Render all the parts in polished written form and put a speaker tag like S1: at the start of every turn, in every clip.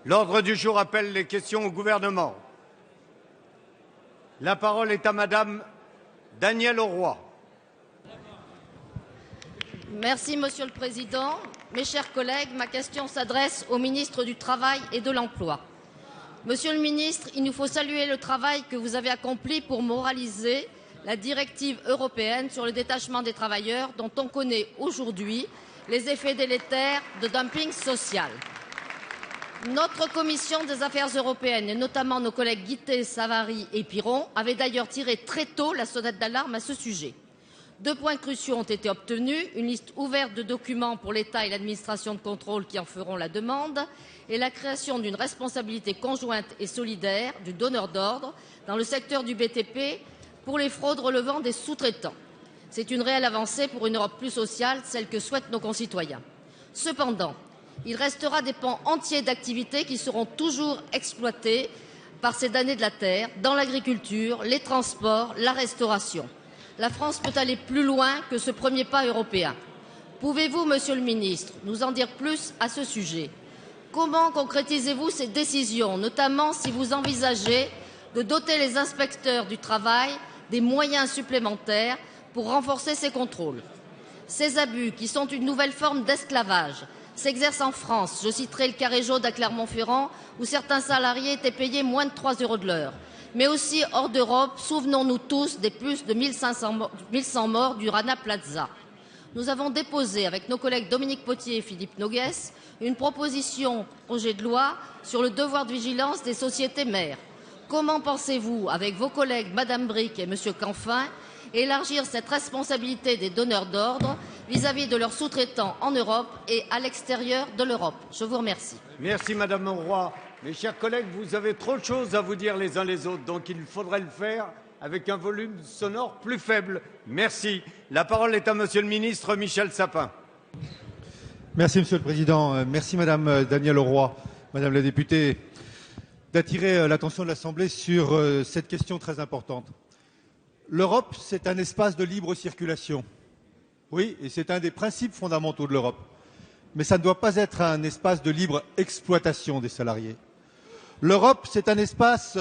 S1: L'ordre du jour appelle les questions au gouvernement. La parole est à Madame Danielle Auroi.
S2: Merci, Monsieur le Président. Mes chers collègues, ma question s'adresse au ministre du Travail et de l'Emploi. Monsieur le ministre, il nous faut saluer le travail que vous avez accompli pour moraliser la directive européenne sur le détachement des travailleurs dont on connaît aujourd'hui les effets délétères de dumping social. Notre commission des affaires européennes, et notamment nos collègues Guittet, Savary et Piron, avaient d'ailleurs tiré très tôt la sonnette d'alarme à ce sujet. 2 points cruciaux ont été obtenus, une liste ouverte de documents pour l'État et l'administration de contrôle qui en feront la demande, et la création d'une responsabilité conjointe et solidaire du donneur d'ordre dans le secteur du BTP pour les fraudes relevant des sous-traitants. C'est une réelle avancée pour une Europe plus sociale, celle que souhaitent nos concitoyens. Cependant, il restera des pans entiers d'activités qui seront toujours exploités par ces damnés de la terre, dans l'agriculture, les transports, la restauration. La France peut aller plus loin que ce premier pas européen. Pouvez-vous, Monsieur le Ministre, nous en dire plus à ce sujet? Comment concrétisez-vous ces décisions, notamment si vous envisagez de doter les inspecteurs du travail des moyens supplémentaires pour renforcer ces contrôles? Ces abus, qui sont une nouvelle forme d'esclavage, s'exercent en France. Je citerai le carré jaune à Clermont-Ferrand, où certains salariés étaient payés moins de 3 € de l'heure. Mais aussi hors d'Europe, souvenons-nous tous des plus de 1100 morts du Rana Plaza. Nous avons déposé, avec nos collègues Dominique Potier et Philippe Noguès, une proposition projet de loi sur le devoir de vigilance des sociétés mères. Comment pensez-vous, avec vos collègues Madame Bric et Monsieur Canfin, élargir cette responsabilité des donneurs d'ordre vis-à-vis de leurs sous-traitants en Europe et à l'extérieur de l'Europe? Je vous remercie.
S1: Merci Madame Auroi. Mes chers collègues, vous avez trop de choses à vous dire les uns les autres, donc il faudrait le faire avec un volume sonore plus faible. Merci. La parole est à Monsieur le ministre Michel Sapin.
S3: Merci Monsieur le Président. Merci Madame Danielle Auroi, Madame la députée, d'attirer l'attention de l'Assemblée sur cette question très importante. L'Europe, c'est un espace de libre circulation. Oui, et c'est un des principes fondamentaux de l'Europe. Mais ça ne doit pas être un espace de libre exploitation des salariés. L'Europe, c'est un espace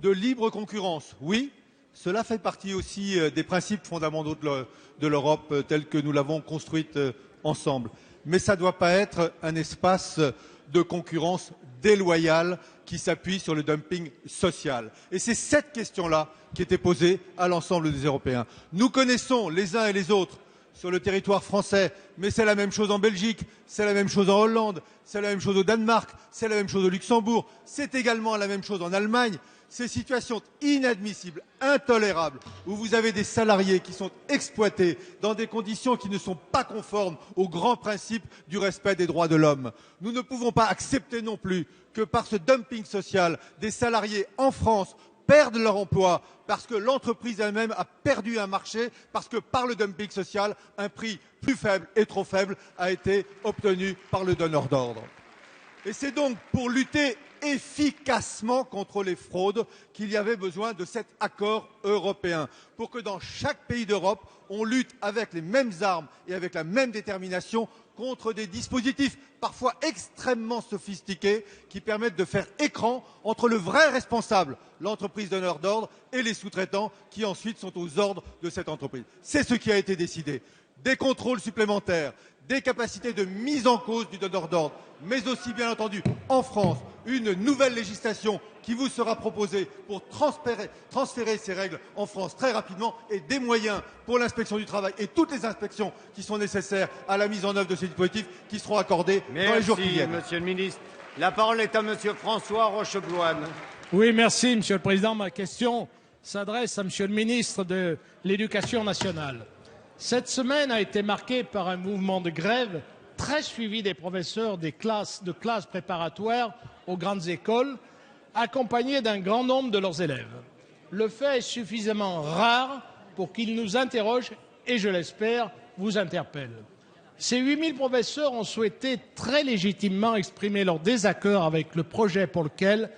S3: de libre concurrence. Oui, cela fait partie aussi des principes fondamentaux de l'Europe tels que nous l'avons construite ensemble. Mais ça ne doit pas être un espace de concurrence déloyale qui s'appuie sur le dumping social. Et c'est cette question-là qui était posée à l'ensemble des Européens. Nous connaissons les uns et les autres sur le territoire français, mais c'est la même chose en Belgique, c'est la même chose en Hollande, c'est la même chose au Danemark, c'est la même chose au Luxembourg, c'est également la même chose en Allemagne. Ces situations inadmissibles, intolérables, où vous avez des salariés qui sont exploités dans des conditions qui ne sont pas conformes aux grands principes du respect des droits de l'homme. Nous ne pouvons pas accepter non plus que par ce dumping social, des salariés en France perdent leur emploi parce que l'entreprise elle-même a perdu un marché, parce que par le dumping social, un prix plus faible et trop faible a été obtenu par le donneur d'ordre. Et c'est donc pour lutter efficacement contre les fraudes qu'il y avait besoin de cet accord européen, pour que dans chaque pays d'Europe, on lutte avec les mêmes armes et avec la même détermination contre des dispositifs parfois extrêmement sophistiqués qui permettent de faire écran entre le vrai responsable, l'entreprise donneur d'ordre, et les sous-traitants qui ensuite sont aux ordres de cette entreprise. C'est ce qui a été décidé. Des contrôles supplémentaires, des capacités de mise en cause du donneur d'ordre, mais aussi, bien entendu, en France, une nouvelle législation qui vous sera proposée pour transférer ces règles en France très rapidement, et des moyens pour l'inspection du travail et toutes les inspections qui sont nécessaires à la mise en œuvre de ces dispositifs qui seront accordés dans les jours qui viennent.
S1: Merci, Monsieur le Ministre. La parole est à Monsieur François Rochebloine.
S4: Oui, merci, Monsieur le Président. Ma question s'adresse à Monsieur le Ministre de l'Éducation nationale. Cette semaine a été marquée par un mouvement de grève très suivi des professeurs de classes préparatoires aux grandes écoles, accompagnés d'un grand nombre de leurs élèves. Le fait est suffisamment rare pour qu'ils nous interrogent et, je l'espère, vous interpellent. Ces 8000 professeurs ont souhaité très légitimement exprimer leur désaccord avec le projet pour lequel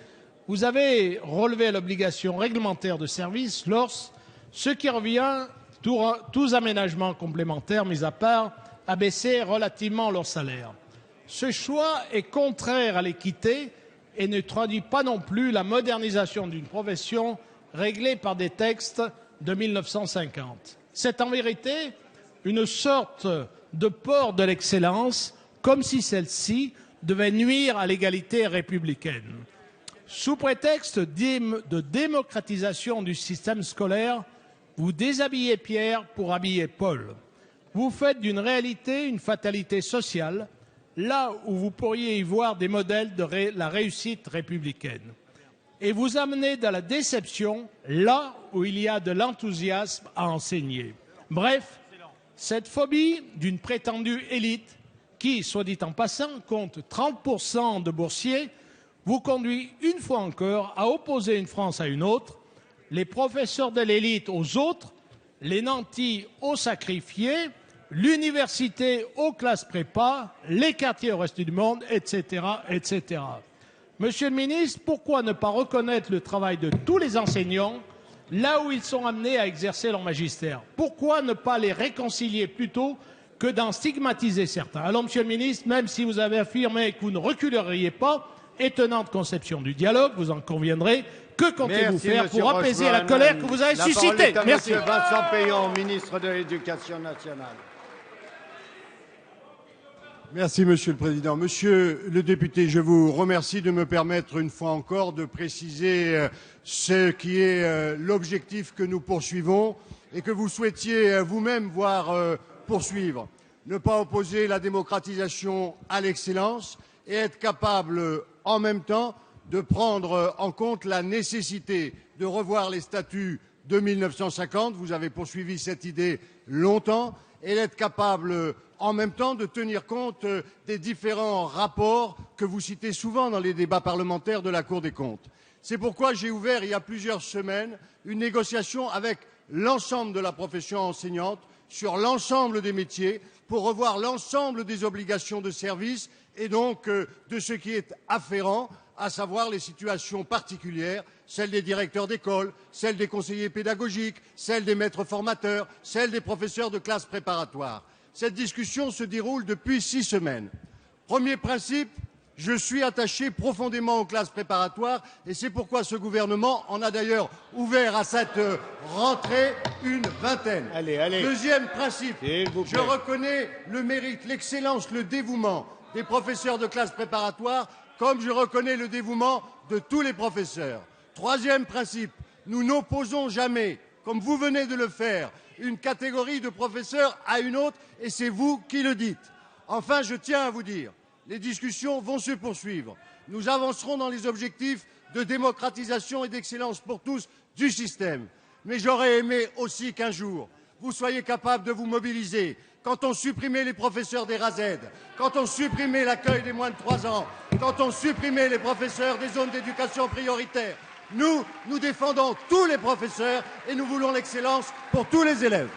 S4: vous avez relevé l'obligation réglementaire de service, l'ORS, ce qui revient, tous aménagements complémentaires mis à part, à baisser relativement leur salaire. Ce choix est contraire à l'équité et ne traduit pas non plus la modernisation d'une profession réglée par des textes de 1950. C'est en vérité une sorte de port de l'excellence, comme si celle-ci devait nuire à l'égalité républicaine. Sous prétexte de démocratisation du système scolaire, vous déshabillez Pierre pour habiller Paul. Vous faites d'une réalité une fatalité sociale, là où vous pourriez y voir des modèles de la réussite républicaine. Et vous amenez de la déception là où il y a de l'enthousiasme à enseigner. Bref, cette phobie d'une prétendue élite qui, soit dit en passant, compte 30% de boursiers, vous conduit une fois encore à opposer une France à une autre, les professeurs de l'élite aux autres, les nantis aux sacrifiés, l'université aux classes prépa, les quartiers au reste du monde, etc., etc. Monsieur le ministre, pourquoi ne pas reconnaître le travail de tous les enseignants là où ils sont amenés à exercer leur magistère? Pourquoi ne pas les réconcilier plutôt que d'en stigmatiser certains? Alors, monsieur le ministre, même si vous avez affirmé que vous ne reculeriez pas, étonnante conception du dialogue, vous en conviendrez, que comptez-vous faire pour apaiser la colère que vous avez suscitée?
S1: Merci. Vincent Peillon, ministre de l'Éducation nationale.
S5: Merci, Monsieur le Président. Monsieur le député, je vous remercie de me permettre une fois encore de préciser ce qui est l'objectif que nous poursuivons et que vous souhaitiez vous-même voir poursuivre. Ne pas opposer la démocratisation à l'excellence et être capable en même temps de prendre en compte la nécessité de revoir les statuts de 1950. Vous avez poursuivi cette idée longtemps et d'être capable en même temps de tenir compte des différents rapports que vous citez souvent dans les débats parlementaires de la Cour des comptes. C'est pourquoi j'ai ouvert il y a plusieurs semaines une négociation avec l'ensemble de la profession enseignante sur l'ensemble des métiers pour revoir l'ensemble des obligations de service et donc de ce qui est afférent, à savoir les situations particulières, celles des directeurs d'école, celles des conseillers pédagogiques, celles des maîtres formateurs, celles des professeurs de classes préparatoires. Cette discussion se déroule depuis 6 semaines. Premier principe, je suis attaché profondément aux classes préparatoires et c'est pourquoi ce gouvernement en a d'ailleurs ouvert à cette rentrée une vingtaine. Deuxième principe, je reconnais le mérite, l'excellence, le dévouement des professeurs de classes préparatoires comme je reconnais le dévouement de tous les professeurs. Troisième principe, nous n'opposons jamais, comme vous venez de le faire, une catégorie de professeurs à une autre et c'est vous qui le dites. Enfin, je tiens à vous dire, les discussions vont se poursuivre. Nous avancerons dans les objectifs de démocratisation et d'excellence pour tous du système. Mais j'aurais aimé aussi qu'un jour, vous soyez capables de vous mobiliser. Quand on supprimait les professeurs des RASED, quand on supprimait l'accueil des moins de 3 ans, quand on supprimait les professeurs des zones d'éducation prioritaire, nous défendons tous les professeurs et nous voulons l'excellence pour tous les élèves.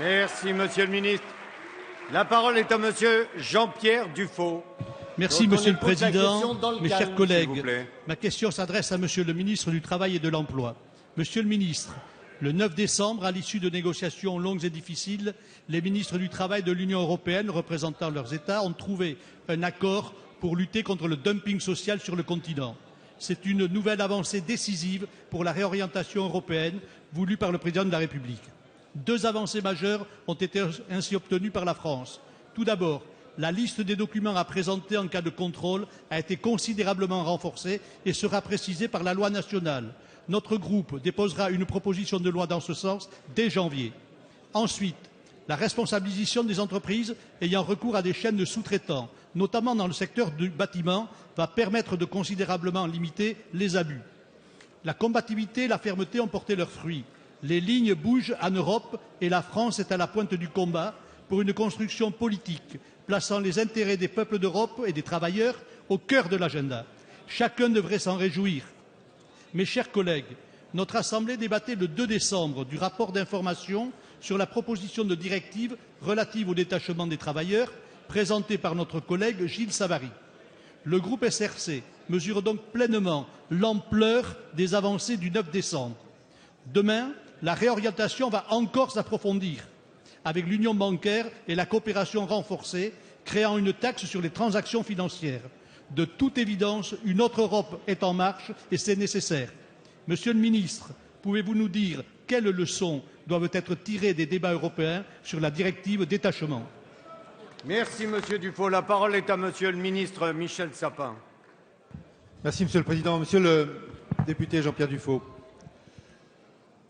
S1: Merci, Monsieur le ministre. La parole est à Monsieur Jean-Pierre Dufaux.
S6: Merci, Monsieur le Président. Mes chers
S1: S'il
S6: collègues,
S1: vous plaît.
S6: ma question s'adresse à Monsieur le ministre du Travail et de l'Emploi. Monsieur le ministre, le 9 décembre, à l'issue de négociations longues et difficiles, les ministres du Travail de l'Union européenne, représentant leurs États, ont trouvé un accord pour lutter contre le dumping social sur le continent. C'est une nouvelle avancée décisive pour la réorientation européenne voulue par le Président de la République. 2 avancées majeures ont été ainsi obtenues par la France. Tout d'abord, la liste des documents à présenter en cas de contrôle a été considérablement renforcée et sera précisée par la loi nationale. Notre groupe déposera une proposition de loi dans ce sens dès janvier. Ensuite, la responsabilisation des entreprises ayant recours à des chaînes de sous-traitants, notamment dans le secteur du bâtiment, va permettre de considérablement limiter les abus. La combativité et la fermeté ont porté leurs fruits. Les lignes bougent en Europe et la France est à la pointe du combat pour une construction politique plaçant les intérêts des peuples d'Europe et des travailleurs au cœur de l'agenda. Chacun devrait s'en réjouir. Mes chers collègues, notre Assemblée débattait le 2 décembre du rapport d'information sur la proposition de directive relative au détachement des travailleurs présentée par notre collègue Gilles Savary. Le groupe SRC mesure donc pleinement l'ampleur des avancées du 9 décembre. Demain, la réorientation va encore s'approfondir avec l'union bancaire et la coopération renforcée, créant une taxe sur les transactions financières. De toute évidence, une autre Europe est en marche et c'est nécessaire. Monsieur le ministre, pouvez-vous nous dire quelles leçons doivent être tirées des débats européens sur la directive détachement?
S1: Merci, Monsieur Dufaux. La parole est à Monsieur le ministre Michel Sapin.
S3: Merci, Monsieur le Président. Monsieur le député Jean-Pierre Dufaux,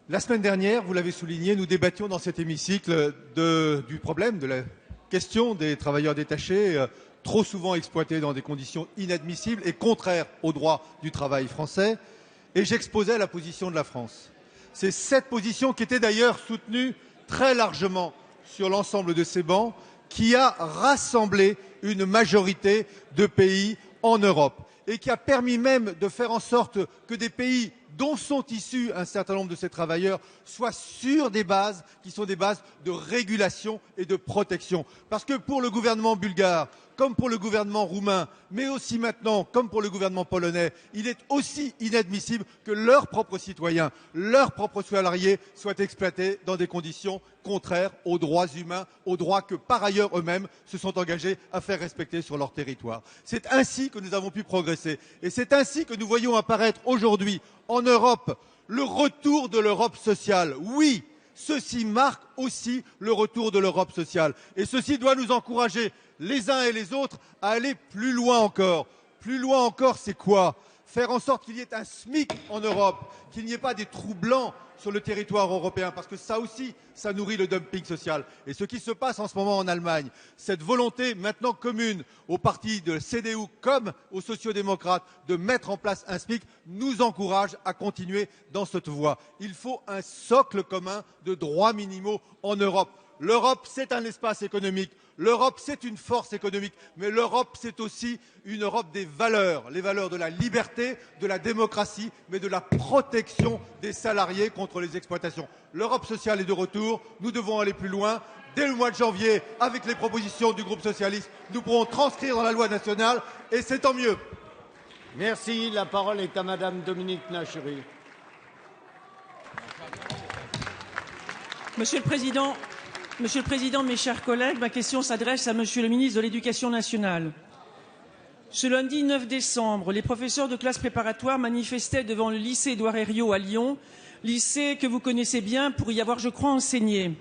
S3: la semaine dernière, vous l'avez souligné, nous débattions dans cet hémicycle du problème, de la question des travailleurs détachés, trop souvent exploités dans des conditions inadmissibles et contraires au droit du travail français, et j'exposais la position de la France. C'est cette position qui était d'ailleurs soutenue très largement sur l'ensemble de ces bancs, qui a rassemblé une majorité de pays en Europe et qui a permis même de faire en sorte que des pays dont sont issus un certain nombre de ces travailleurs soient sur des bases qui sont des bases de régulation et de protection. Parce que pour le gouvernement bulgare, comme pour le gouvernement roumain, mais aussi maintenant, comme pour le gouvernement polonais, il est aussi inadmissible que leurs propres citoyens, leurs propres salariés soient exploités dans des conditions contraires aux droits humains, aux droits que par ailleurs eux-mêmes se sont engagés à faire respecter sur leur territoire. C'est ainsi que nous avons pu progresser et c'est ainsi que nous voyons apparaître aujourd'hui en Europe le retour de l'Europe sociale. Oui, ceci marque aussi le retour de l'Europe sociale et ceci doit nous encourager les uns et les autres à aller plus loin encore. Plus loin encore, c'est quoi? Faire en sorte qu'il y ait un SMIC en Europe, qu'il n'y ait pas des trous blancs sur le territoire européen, parce que ça aussi, ça nourrit le dumping social. Et ce qui se passe en ce moment en Allemagne, cette volonté maintenant commune au parti de CDU comme aux sociodémocrates de mettre en place un SMIC, nous encourage à continuer dans cette voie. Il faut un socle commun de droits minimaux en Europe. L'Europe, c'est un espace économique. L'Europe, c'est une force économique, mais l'Europe, c'est aussi une Europe des valeurs, les valeurs de la liberté, de la démocratie, mais de la protection des salariés contre les exploitations. L'Europe sociale est de retour, nous devons aller plus loin. Dès le mois de janvier, avec les propositions du groupe socialiste, nous pourrons transcrire dans la loi nationale, et c'est tant mieux.
S1: Merci. La parole est à Madame Dominique Nachery.
S7: Monsieur le Président, mes chers collègues, ma question s'adresse à Monsieur le ministre de l'Éducation nationale. Ce lundi 9 décembre, les professeurs de classe préparatoire manifestaient devant le lycée Édouard Herriot à Lyon, lycée que vous connaissez bien pour y avoir, je crois, enseigné.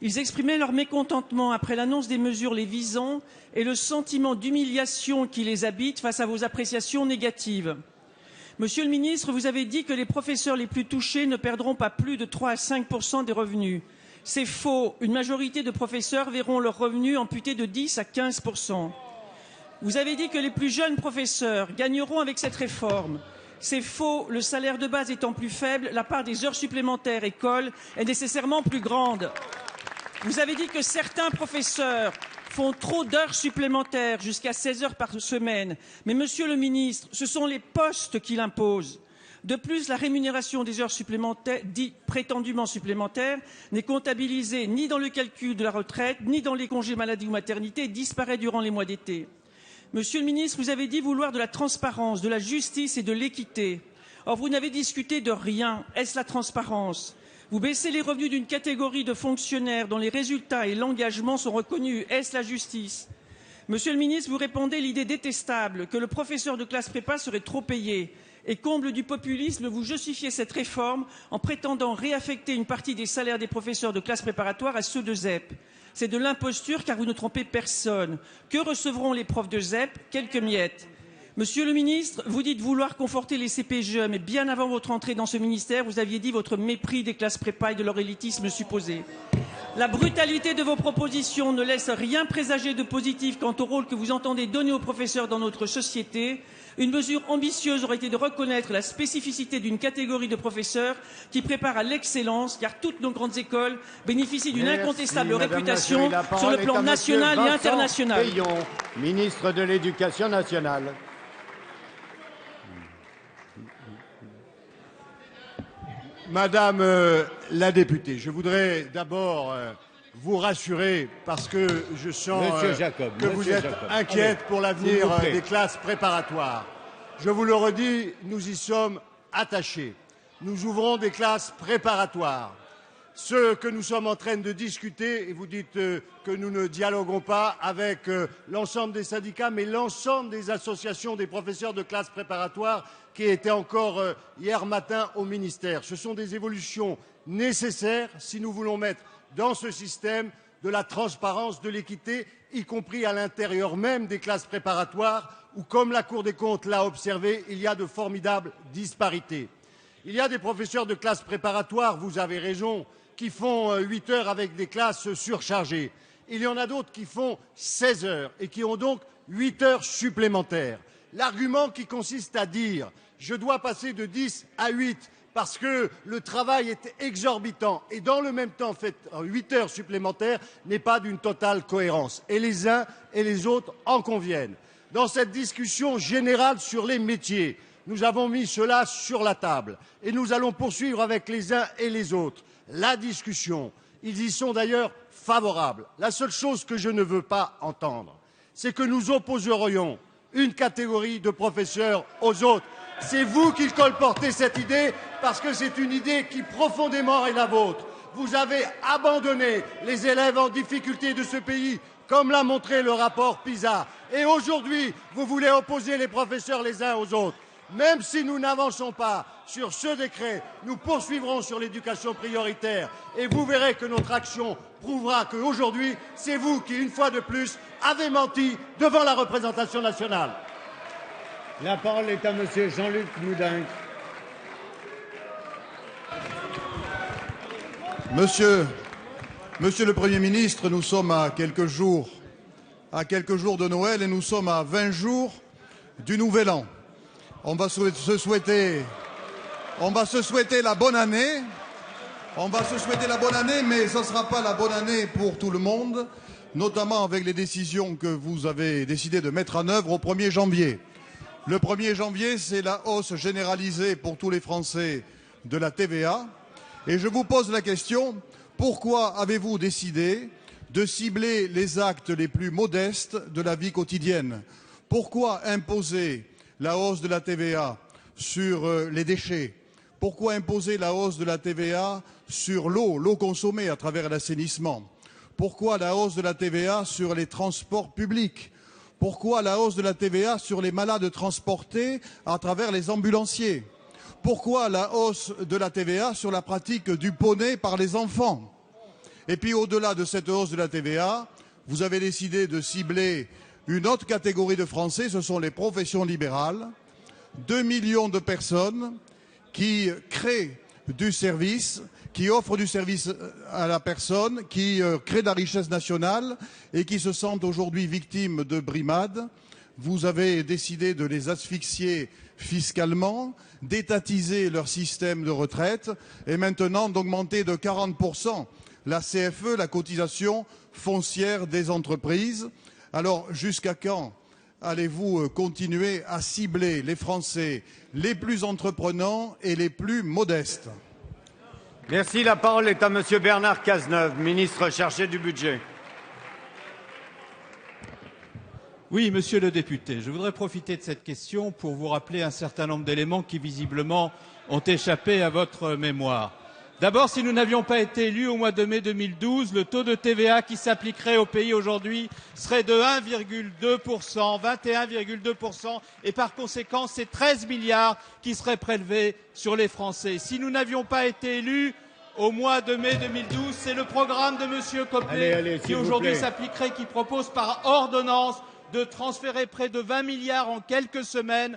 S7: Ils exprimaient leur mécontentement après l'annonce des mesures les visant et le sentiment d'humiliation qui les habite face à vos appréciations négatives. Monsieur le ministre, vous avez dit que les professeurs les plus touchés ne perdront pas plus de 3 à 5% des revenus. C'est faux. Une majorité de professeurs verront leurs revenus amputés de 10 à 15%. Vous avez dit que les plus jeunes professeurs gagneront avec cette réforme. C'est faux. Le salaire de base étant plus faible, la part des heures supplémentaires école est nécessairement plus grande. Vous avez dit que certains professeurs font trop d'heures supplémentaires, jusqu'à 16 heures par semaine. Mais, monsieur le ministre, ce sont les postes qui l'imposent. De plus, la rémunération des heures supplémentaires, dites prétendument supplémentaires, n'est comptabilisée ni dans le calcul de la retraite, ni dans les congés maladie ou maternité et disparaît durant les mois d'été. Monsieur le ministre, vous avez dit vouloir de la transparence, de la justice et de l'équité. Or, vous n'avez discuté de rien. Est-ce la transparence? Vous baissez les revenus d'une catégorie de fonctionnaires dont les résultats et l'engagement sont reconnus. Est-ce la justice? Monsieur le ministre, vous répondez l'idée détestable que le professeur de classe prépa serait trop payé. Et comble du populisme, vous justifiez cette réforme en prétendant réaffecter une partie des salaires des professeurs de classe préparatoire à ceux de ZEP. C'est de l'imposture car vous ne trompez personne. Que recevront les profs de ZEP? Quelques miettes. Monsieur le ministre, vous dites vouloir conforter les CPGE, mais bien avant votre entrée dans ce ministère, vous aviez dit votre mépris des classes prépa et de leur élitisme supposé. La brutalité de vos propositions ne laisse rien présager de positif quant au rôle que vous entendez donner aux professeurs dans notre société. Une mesure ambitieuse aurait été de reconnaître la spécificité d'une catégorie de professeurs qui prépare à l'excellence, car toutes nos grandes écoles bénéficient d'une incontestable réputation sur le plan national et international.
S1: Payon, ministre de l'Éducation nationale.
S5: Madame la députée, je voudrais d'abord vous rassurer parce que je sens que vous êtes inquiète pour l'avenir des classes préparatoires. Je vous le redis, nous y sommes attachés. Nous ouvrons des classes préparatoires. ce que nous sommes en train de discuter, et vous dites que nous ne dialoguons pas avec l'ensemble des syndicats, mais l'ensemble des associations des professeurs de classes préparatoires qui étaient encore hier matin au ministère. Ce sont des évolutions nécessaires si nous voulons mettre dans ce système de la transparence, de l'équité, y compris à l'intérieur même des classes préparatoires, où, comme la Cour des comptes l'a observé, il y a de formidables disparités. Il y a des professeurs de classes préparatoires, vous avez raison, qui font 8 heures avec des classes surchargées. Il y en a d'autres qui font 16 heures et qui ont donc 8 heures supplémentaires. L'argument qui consiste à dire « je dois passer de 10 à 8 parce que le travail est exorbitant et dans le même temps fait 8 heures supplémentaires » n'est pas d'une totale cohérence. Et les uns et les autres en conviennent. Dans cette discussion générale sur les métiers, nous avons mis cela sur la table et nous allons poursuivre avec les uns et les autres la discussion. Ils y sont d'ailleurs favorables. La seule chose que je ne veux pas entendre, c'est que nous opposerions une catégorie de professeurs aux autres. C'est vous qui colportez cette idée parce que c'est une idée qui profondément est la vôtre. Vous avez abandonné les élèves en difficulté de ce pays, comme l'a montré le rapport PISA. Et aujourd'hui, vous voulez opposer les professeurs les uns aux autres. Même si nous n'avançons pas sur ce décret, nous poursuivrons sur l'éducation prioritaire et vous verrez que notre action prouvera qu'aujourd'hui, c'est vous qui, une fois de plus, avez menti devant la représentation nationale.
S1: La parole est à monsieur Jean-Luc Moudin.
S8: Monsieur le Premier ministre, nous sommes à quelques jours de Noël et nous sommes à 20 jours du Nouvel An. On va se souhaiter la bonne année. On va se souhaiter la bonne année, mais ce ne sera pas la bonne année pour tout le monde, notamment avec les décisions que vous avez décidé de mettre en œuvre au 1er janvier. Le 1er janvier, c'est la hausse généralisée pour tous les Français de la TVA. Et je vous pose la question, pourquoi avez-vous décidé de cibler les actes les plus modestes de la vie quotidienne? Pourquoi imposer la hausse de la TVA sur les déchets? Pourquoi imposer la hausse de la TVA sur l'eau consommée à travers l'assainissement? Pourquoi la hausse de la TVA sur les transports publics? Pourquoi la hausse de la TVA sur les malades transportés à travers les ambulanciers? Pourquoi la hausse de la TVA sur la pratique du poney par les enfants? Et puis au-delà de cette hausse de la TVA, vous avez décidé de cibler une autre catégorie de Français, ce sont les professions libérales. 2 millions de personnes qui créent du service, qui offrent du service à la personne, qui créent de la richesse nationale et qui se sentent aujourd'hui victimes de brimades. Vous avez décidé de les asphyxier fiscalement, d'étatiser leur système de retraite et maintenant d'augmenter de 40% la CFE, la cotisation foncière des entreprises. Alors, jusqu'à quand allez-vous continuer à cibler les Français les plus entreprenants et les plus modestes?
S1: Merci. La parole est à monsieur Bernard Cazeneuve, ministre chargé du budget.
S9: Oui, monsieur le député, je voudrais profiter de cette question pour vous rappeler un certain nombre d'éléments qui, visiblement, ont échappé à votre mémoire. D'abord, si nous n'avions pas été élus au mois de mai 2012, le taux de TVA qui s'appliquerait au pays aujourd'hui serait de 1,2%, 21,2%, et par conséquent, c'est 13 milliards qui seraient prélevés sur les Français. Si nous n'avions pas été élus au mois de mai 2012, c'est le programme de monsieur Coplet qui aujourd'hui s'appliquerait, qui propose par ordonnance de transférer près de 20 milliards en quelques semaines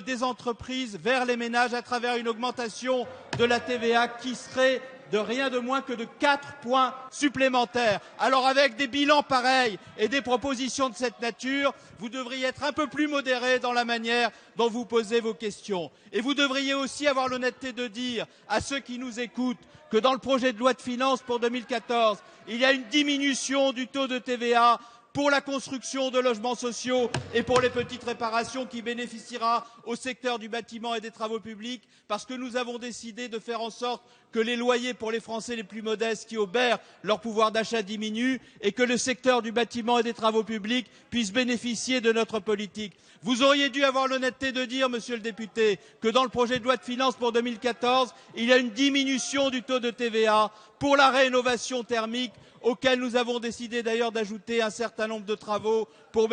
S9: des entreprises vers les ménages à travers une augmentation de la TVA qui serait de rien de moins que de 4 points supplémentaires. Alors avec des bilans pareils et des propositions de cette nature, vous devriez être un peu plus modéré dans la manière dont vous posez vos questions. Et vous devriez aussi avoir l'honnêteté de dire à ceux qui nous écoutent que dans le projet de loi de finances pour 2014, il y a une diminution du taux de TVA pour la construction de logements sociaux et pour les petites réparations qui bénéficiera au secteur du bâtiment et des travaux publics, parce que nous avons décidé de faire en sorte que les loyers pour les Français les plus modestes qui obèrent leur pouvoir d'achat diminuent et que le secteur du bâtiment et des travaux publics puisse bénéficier de notre politique. Vous auriez dû avoir l'honnêteté de dire, monsieur le député, que dans le projet de loi de finances pour 2014, il y a une diminution du taux de TVA pour la rénovation thermique, auquel nous avons décidé d'ailleurs d'ajouter un certain nombre de travaux pour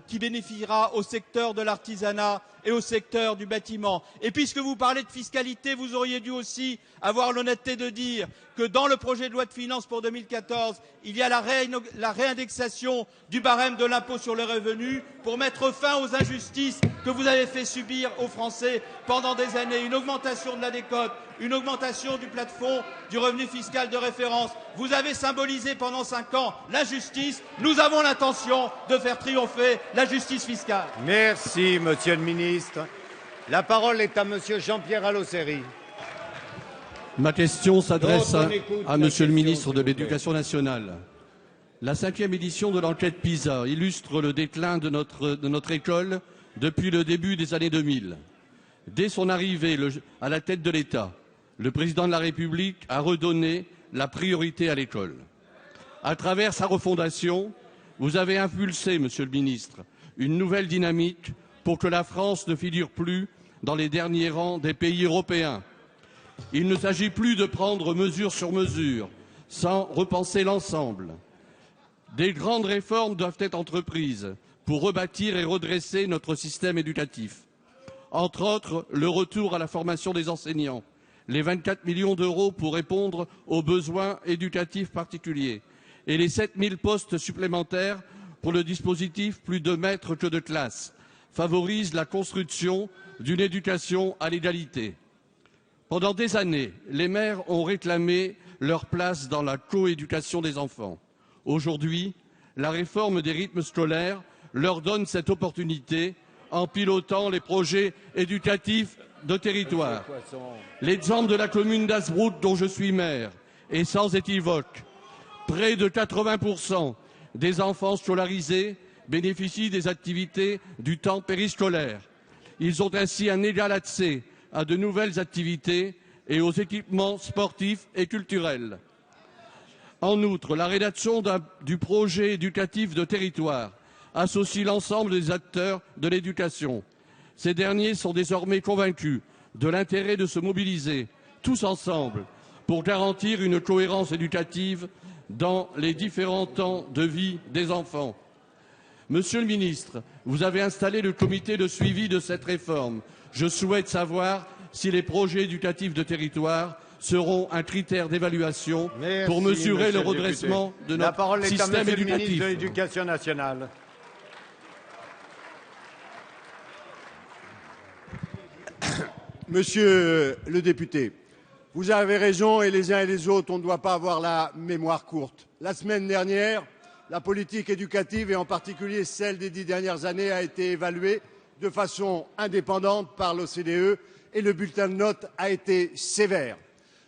S9: qui bénéficiera au secteur de l'artisanat et au secteur du bâtiment. Et puisque vous parlez de fiscalité, vous auriez dû aussi avoir l'honnêteté de dire que dans le projet de loi de finances pour 2014, il y a la réindexation du barème de l'impôt sur le revenu pour mettre fin aux injustices que vous avez fait subir aux Français pendant des années. Une augmentation de la décote, une augmentation du plafond du revenu fiscal de référence. Vous avez symbolisé pendant 5 ans l'injustice. Nous avons l'intention de faire triompher la justice fiscale.
S1: Merci, monsieur le ministre. La parole est à monsieur Jean-Pierre Allossery.
S10: Ma question s'adresse à monsieur le ministre de l'Éducation nationale. La 5e édition de l'enquête PISA illustre le déclin de notre école depuis le début des années 2000. Dès son arrivée à la tête de l'État, le président de la République a redonné la priorité à l'école. À travers sa refondation, vous avez impulsé, monsieur le ministre, une nouvelle dynamique pour que la France ne figure plus dans les derniers rangs des pays européens. Il ne s'agit plus de prendre mesure sur mesure, sans repenser l'ensemble. Des grandes réformes doivent être entreprises pour rebâtir et redresser notre système éducatif. Entre autres, le retour à la formation des enseignants, les 24 millions d'euros pour répondre aux besoins éducatifs particuliers et les 7 000 postes supplémentaires pour le dispositif plus de maîtres que de classes favorisent la construction d'une éducation à l'égalité. Pendant des années, les maires ont réclamé leur place dans la coéducation des enfants. Aujourd'hui, la réforme des rythmes scolaires leur donne cette opportunité en pilotant les projets éducatifs de territoire. L'exemple de la commune d'Hazebrouck, dont je suis maire, est sans équivoque. Près de 80% des enfants scolarisés bénéficient des activités du temps périscolaire. Ils ont ainsi un égal accès à de nouvelles activités et aux équipements sportifs et culturels. En outre, la rédaction du projet éducatif de territoire associe l'ensemble des acteurs de l'éducation. Ces derniers sont désormais convaincus de l'intérêt de se mobiliser tous ensemble pour garantir une cohérence éducative dans les différents temps de vie des enfants. Monsieur le ministre, vous avez installé le comité de suivi de cette réforme. Je souhaite savoir si les projets éducatifs de territoire seront un critère d'évaluation pour mesurer le redressement de notre système éducatif. La parole est à monsieur le ministre de l'Éducation nationale.
S5: Monsieur le député, vous avez raison et les uns et les autres, on ne doit pas avoir la mémoire courte. La semaine dernière, la politique éducative et en particulier celle des 10 dernières années a été évaluée de façon indépendante par l'OCDE et le bulletin de notes a été sévère.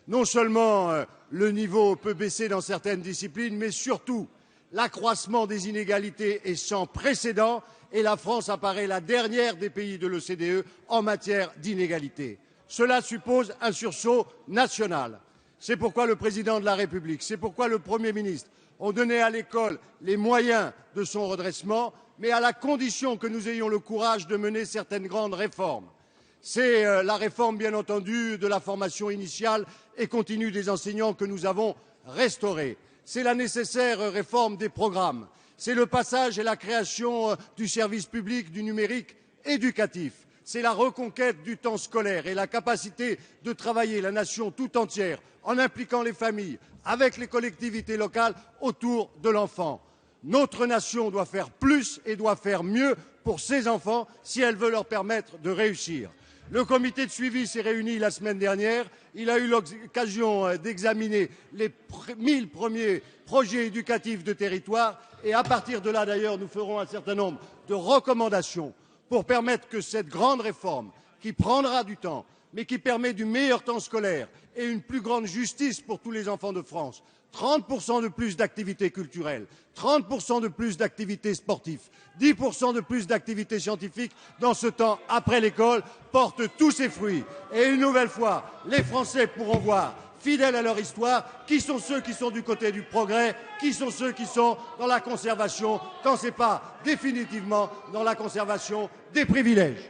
S5: Non seulement le niveau peut baisser dans certaines disciplines, mais surtout l'accroissement des inégalités est sans précédent et la France apparaît la dernière des pays de l'OCDE en matière d'inégalité. Cela suppose un sursaut national. C'est pourquoi le président de la République, c'est pourquoi le Premier ministre ont donné à l'école les moyens de son redressement, mais à la condition que nous ayons le courage de mener certaines grandes réformes. C'est la réforme, bien entendu, de la formation initiale et continue des enseignants que nous avons restaurée. C'est la nécessaire réforme des programmes. C'est le passage et la création du service public du numérique éducatif. C'est la reconquête du temps scolaire et la capacité de travailler la nation tout entière en impliquant les familles, avec les collectivités locales, autour de l'enfant. Notre nation doit faire plus et doit faire mieux pour ses enfants si elle veut leur permettre de réussir. Le comité de suivi s'est réuni la semaine dernière. Il a eu l'occasion d'examiner les 1000 premiers projets éducatifs de territoire et à partir de là, d'ailleurs, nous ferons un certain nombre de recommandations pour permettre que cette grande réforme, qui prendra du temps, mais qui permet du meilleur temps scolaire et une plus grande justice pour tous les enfants de France. 30% de plus d'activités culturelles, 30% de plus d'activités sportives, 10% de plus d'activités scientifiques dans ce temps après l'école portent tous ses fruits. Et une nouvelle fois, les Français pourront voir, fidèles à leur histoire, qui sont ceux qui sont du côté du progrès, qui sont ceux qui sont dans la conservation, quand ce n'est pas définitivement dans la conservation des privilèges.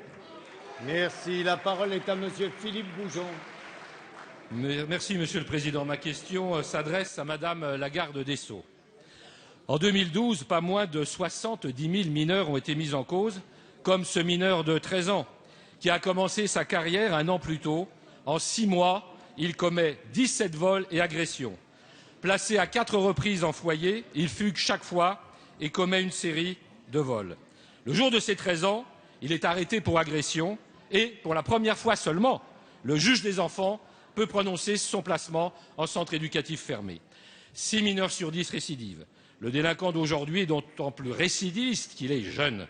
S1: Merci. La parole est à Monsieur Philippe Goujon.
S11: Merci, Monsieur le Président. Ma question s'adresse à Madame la garde des Sceaux. En 2012, pas moins de 70 000 mineurs ont été mis en cause, comme ce mineur de 13 ans, qui a commencé sa carrière un an plus tôt. En 6 mois, il commet 17 vols et agressions. Placé à 4 reprises en foyer, il fugue chaque fois et commet une série de vols. Le jour de ses 13 ans, il est arrêté pour agression et, pour la première fois seulement, le juge des enfants peut prononcer son placement en centre éducatif fermé. 6 mineurs sur 10 récidivent. Le délinquant d'aujourd'hui est d'autant plus récidiviste qu'il est jeune.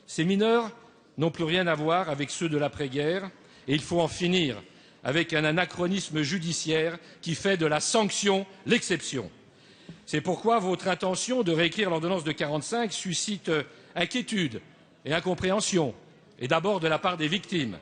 S11: Ces mineurs n'ont plus rien à voir avec ceux de l'après-guerre et il faut en finir avec un anachronisme judiciaire qui fait de la sanction l'exception. C'est pourquoi votre intention de réécrire l'ordonnance de 1945 suscite inquiétude et incompréhension, et d'abord de la part des victimes.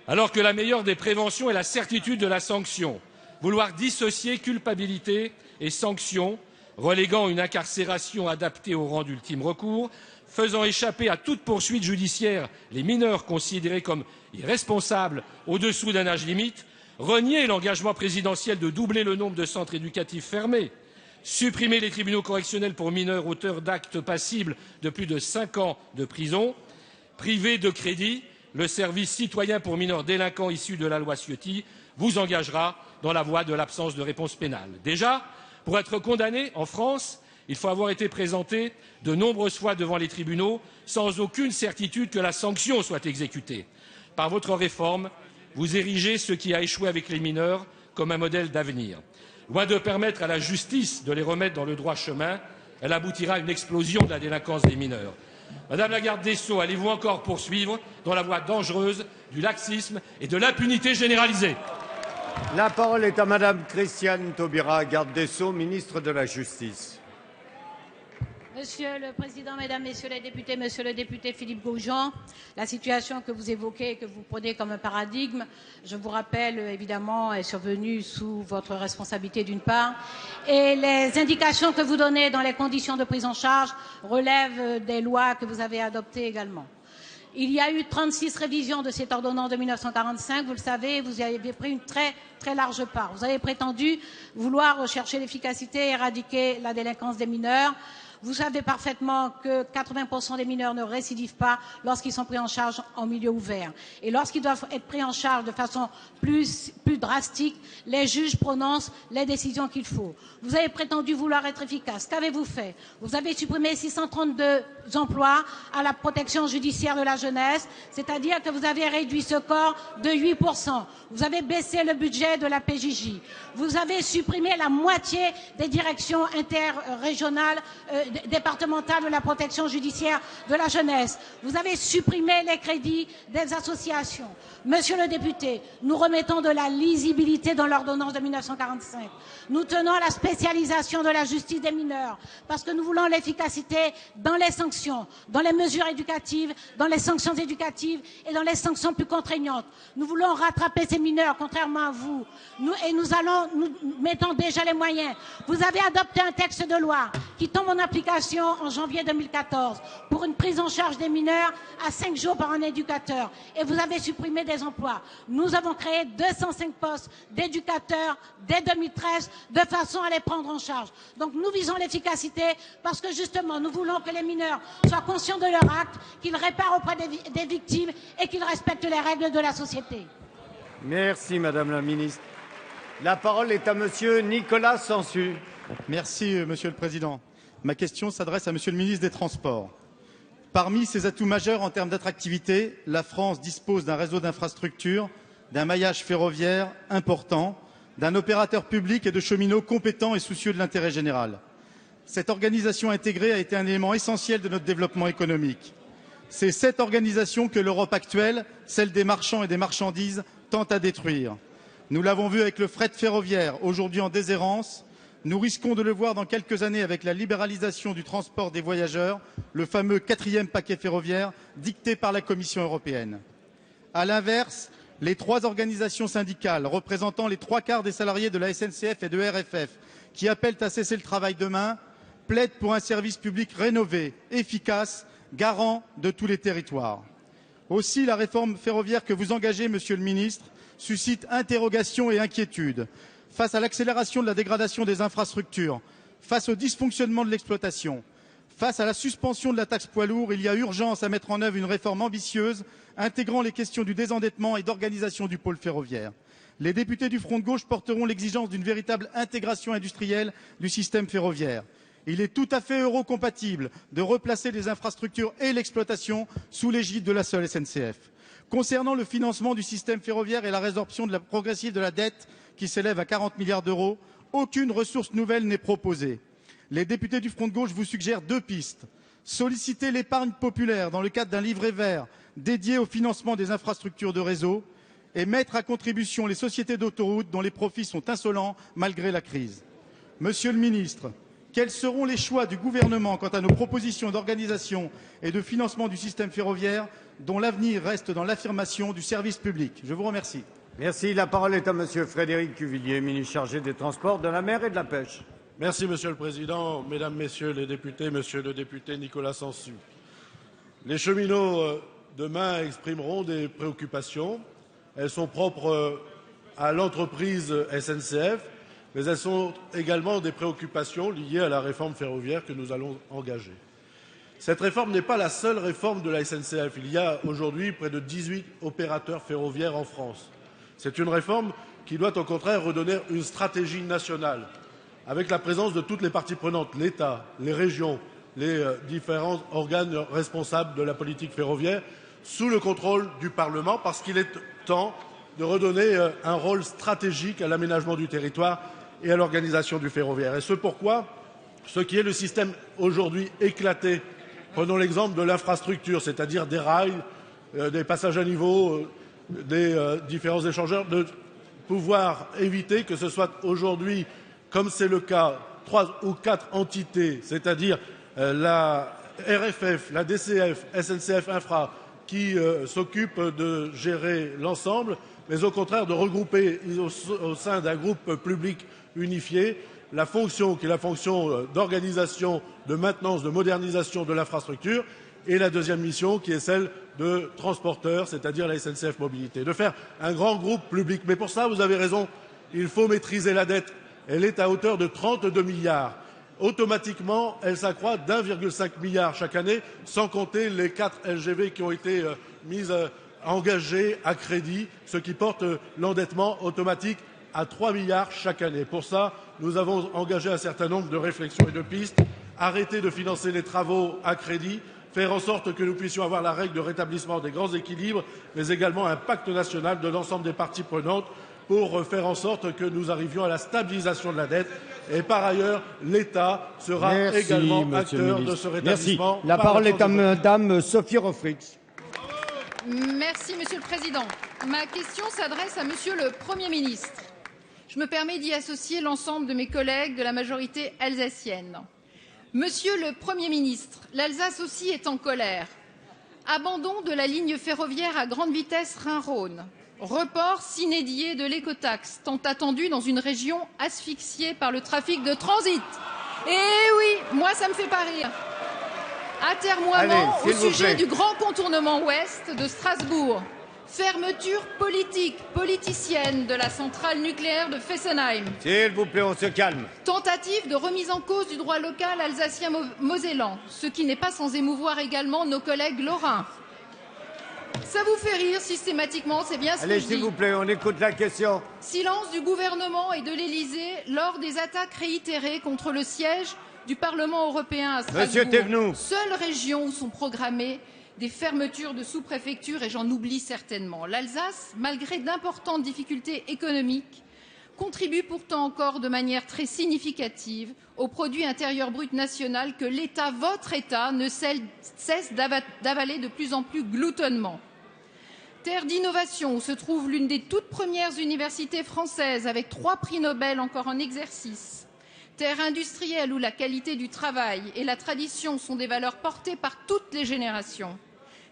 S11: Alors que la meilleure des préventions est la certitude de la sanction, vouloir dissocier culpabilité et sanction, reléguant une incarcération adaptée au rang d'ultime recours, faisant échapper à toute poursuite judiciaire les mineurs considérés comme irresponsables au-dessous d'un âge limite, renier l'engagement présidentiel de doubler le nombre de centres éducatifs fermés, supprimer les tribunaux correctionnels pour mineurs auteurs d'actes passibles de plus de 5 ans de prison, priver de crédit le service citoyen pour mineurs délinquants issus de la loi Ciotti, vous engagera dans la voie de l'absence de réponse pénale. Déjà, pour être condamné en France, il faut avoir été présenté de nombreuses fois devant les tribunaux sans aucune certitude que la sanction soit exécutée. Par votre réforme, vous érigez ce qui a échoué avec les mineurs comme un modèle d'avenir. Loin de permettre à la justice de les remettre dans le droit chemin, elle aboutira à une explosion de la délinquance des mineurs. Madame la garde des Sceaux, allez-vous encore poursuivre dans la voie dangereuse du laxisme et de l'impunité généralisée?
S1: La parole est à Madame Christiane Taubira, garde des Sceaux, ministre de la Justice.
S12: Monsieur le Président, Mesdames, Messieurs les députés, Monsieur le député Philippe Goujon, la situation que vous évoquez et que vous prenez comme un paradigme, je vous rappelle évidemment, est survenue sous votre responsabilité d'une part, et les indications que vous donnez dans les conditions de prise en charge relèvent des lois que vous avez adoptées également. Il y a eu 36 révisions de cette ordonnance de 1945, vous le savez, vous y avez pris une très large part. Vous avez prétendu vouloir rechercher l'efficacité et éradiquer la délinquance des mineurs. Vous savez parfaitement que 80% des mineurs ne récidivent pas lorsqu'ils sont pris en charge en milieu ouvert. Et lorsqu'ils doivent être pris en charge de façon plus drastique, les juges prononcent les décisions qu'il faut. Vous avez prétendu vouloir être efficace. Qu'avez-vous fait? Vous avez supprimé 632 emplois à la protection judiciaire de la jeunesse, c'est-à-dire que vous avez réduit ce corps de 8%. Vous avez baissé le budget de la PJJ. Vous avez supprimé la moitié des directions interrégionales départementale de la protection judiciaire de la jeunesse. Vous avez supprimé les crédits des associations. Monsieur le député, nous remettons de la lisibilité dans l'ordonnance de 1945. Nous tenons à la spécialisation de la justice des mineurs parce que nous voulons l'efficacité dans les sanctions, dans les mesures éducatives, dans les sanctions éducatives et dans les sanctions plus contraignantes. Nous voulons rattraper ces mineurs, contrairement à vous. Nous mettons déjà les moyens. Vous avez adopté un texte de loi qui tombe en application en janvier 2014 pour une prise en charge des mineurs à 5 jours par un éducateur. Et vous avez supprimé des emplois. Nous avons créé 205 postes d'éducateurs dès 2013 de façon à les prendre en charge. Donc nous visons l'efficacité parce que justement nous voulons que les mineurs soient conscients de leur acte, qu'ils réparent auprès des victimes et qu'ils respectent les règles de la société.
S1: Merci Madame la Ministre. La parole est à Monsieur Nicolas Sansu.
S3: Merci Monsieur le Président. Ma question s'adresse à Monsieur le ministre des Transports. Parmi ses atouts majeurs en termes d'attractivité, la France dispose d'un réseau d'infrastructures, d'un maillage ferroviaire important, d'un opérateur public et de cheminots compétents et soucieux de l'intérêt général. Cette organisation intégrée a été un élément essentiel de notre développement économique. C'est cette organisation que l'Europe actuelle, celle des marchands et des marchandises, tente à détruire.
S13: Nous l'avons vu avec le fret ferroviaire, aujourd'hui en déshérence. Nous risquons de le voir dans quelques années avec la libéralisation du transport des voyageurs, le fameux 4e paquet ferroviaire dicté par la Commission européenne. À l'inverse, les 3 organisations syndicales représentant les 3/4 des salariés de la SNCF et de RFF qui appellent à cesser le travail demain plaident pour un service public rénové, efficace, garant de tous les territoires. Aussi, la réforme ferroviaire que vous engagez, Monsieur le Ministre, suscite interrogations et inquiétudes. Face à l'accélération de la dégradation des infrastructures, face au dysfonctionnement de l'exploitation, face à la suspension de la taxe poids lourds, il y a urgence à mettre en œuvre une réforme ambitieuse intégrant les questions du désendettement et d'organisation du pôle ferroviaire. Les députés du Front de gauche porteront l'exigence d'une véritable intégration industrielle du système ferroviaire. Il est tout à fait eurocompatible de replacer les infrastructures et l'exploitation sous l'égide de la seule SNCF. Concernant le financement du système ferroviaire et la résorption progressive de la dette qui s'élève à 40 milliards d'euros, aucune ressource nouvelle n'est proposée. Les députés du Front de gauche vous suggèrent 2 pistes. Solliciter l'épargne populaire dans le cadre d'un livret vert dédié au financement des infrastructures de réseau et mettre à contribution les sociétés d'autoroutes dont les profits sont insolents malgré la crise. Monsieur le ministre, quels seront les choix du gouvernement quant à nos propositions d'organisation et de financement du système ferroviaire dont l'avenir reste dans l'affirmation du service public? Je vous remercie.
S1: Merci. La parole est à Monsieur Frédéric Cuvillier, ministre chargé des Transports, de la Mer et de la Pêche.
S14: Merci, Monsieur le Président. Mesdames, Messieurs les députés, Monsieur le député Nicolas Sansu. Les cheminots demain exprimeront des préoccupations. Elles sont propres à l'entreprise SNCF, mais elles sont également des préoccupations liées à la réforme ferroviaire que nous allons engager. Cette réforme n'est pas la seule réforme de la SNCF. Il y a aujourd'hui près de 18 opérateurs ferroviaires en France. C'est une réforme qui doit au contraire redonner une stratégie nationale, avec la présence de toutes les parties prenantes, l'État, les régions, les différents organes responsables de la politique ferroviaire, sous le contrôle du Parlement, parce qu'il est temps de redonner un rôle stratégique à l'aménagement du territoire et à l'organisation du ferroviaire. Et ce pourquoi ce qui est le système aujourd'hui éclaté, prenons l'exemple de l'infrastructure, c'est-à-dire des rails, des passages à niveau, des différents échangeurs, de pouvoir éviter que ce soit aujourd'hui, comme c'est le cas, 3 ou 4 entités, c'est-à-dire la RFF, la DCF, SNCF Infra, qui s'occupent de gérer l'ensemble, mais au contraire de regrouper au sein d'un groupe public unifié la fonction qui est la fonction d'organisation, de maintenance, de modernisation de l'infrastructure, et la deuxième mission qui est celle de transporteur, c'est-à-dire la SNCF Mobilité. De faire un grand groupe public. Mais pour ça, vous avez raison, il faut maîtriser la dette. Elle est à hauteur de 32 milliards. Automatiquement, elle s'accroît d'1,5 milliard chaque année, sans compter les 4 LGV qui ont été engagés à crédit, ce qui porte l'endettement automatique à 3 milliards chaque année. Pour ça, nous avons engagé un certain nombre de réflexions et de pistes. Arrêter de financer les travaux à crédit, faire en sorte que nous puissions avoir la règle de rétablissement des grands équilibres, mais également un pacte national de l'ensemble des parties prenantes pour faire en sorte que nous arrivions à la stabilisation de la dette. Et par ailleurs, l'État sera également acteur de ce rétablissement.
S1: Merci. La parole est à Madame Sophie Rofrix.
S15: Merci, Monsieur le Président. Ma question s'adresse à Monsieur le Premier ministre. Je me permets d'y associer l'ensemble de mes collègues de la majorité alsacienne. Monsieur le Premier ministre, l'Alsace aussi est en colère. Abandon de la ligne ferroviaire à grande vitesse Rhin-Rhône. Report s'inédié de l'écotaxe, tant attendu dans une région asphyxiée par le trafic de transit. Eh oui, moi ça me fait pas rire. Atermoiement au sujet du grand contournement ouest de Strasbourg. Fermeture politique, politicienne de la centrale nucléaire de Fessenheim.
S1: S'il vous plaît, on se calme.
S15: Tentative de remise en cause du droit local alsacien-mosellan, ce qui n'est pas sans émouvoir également nos collègues lorrains. Ça vous fait rire systématiquement, c'est bien ce que je dis.
S1: Allez, s'il vous plaît, on écoute la question.
S15: Silence du gouvernement et de l'Élysée lors des attaques réitérées contre le siège du Parlement européen à Strasbourg.
S1: Monsieur Thévenoud.
S15: Seule région où sont programmées des fermetures de sous-préfectures, et j'en oublie certainement. L'Alsace, malgré d'importantes difficultés économiques, contribue pourtant encore de manière très significative au produit intérieur brut national que l'État, votre État, ne cesse d'avaler de plus en plus gloutonnement. Terre d'innovation où se trouve l'une des toutes premières universités françaises avec 3 prix Nobel encore en exercice. Terre industrielle où la qualité du travail et la tradition sont des valeurs portées par toutes les générations.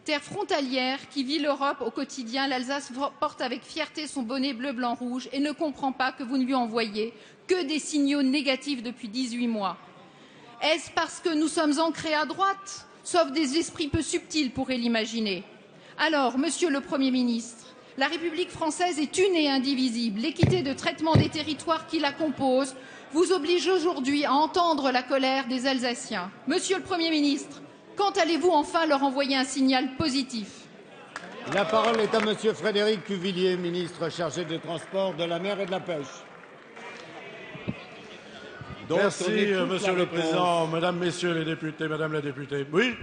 S15: Terre frontalière qui vit l'Europe au quotidien, l'Alsace porte avec fierté son bonnet bleu, blanc, rouge et ne comprend pas que vous ne lui envoyez que des signaux négatifs depuis 18 mois. Est-ce parce que nous sommes ancrés à droite, sauf des esprits peu subtils pourraient l'imaginer? Alors, Monsieur le Premier ministre, la République française est une et indivisible. L'équité de traitement des territoires qui la composent vous oblige aujourd'hui à entendre la colère des Alsaciens. Monsieur le Premier ministre, quand allez-vous enfin leur envoyer un signal positif?
S1: La parole est à Monsieur Frédéric Cuvillier, ministre chargé des Transports, de la Mer et de la Pêche.
S14: Merci, Monsieur le Président, Mesdames, Messieurs les députés, Madame la députée. Oui,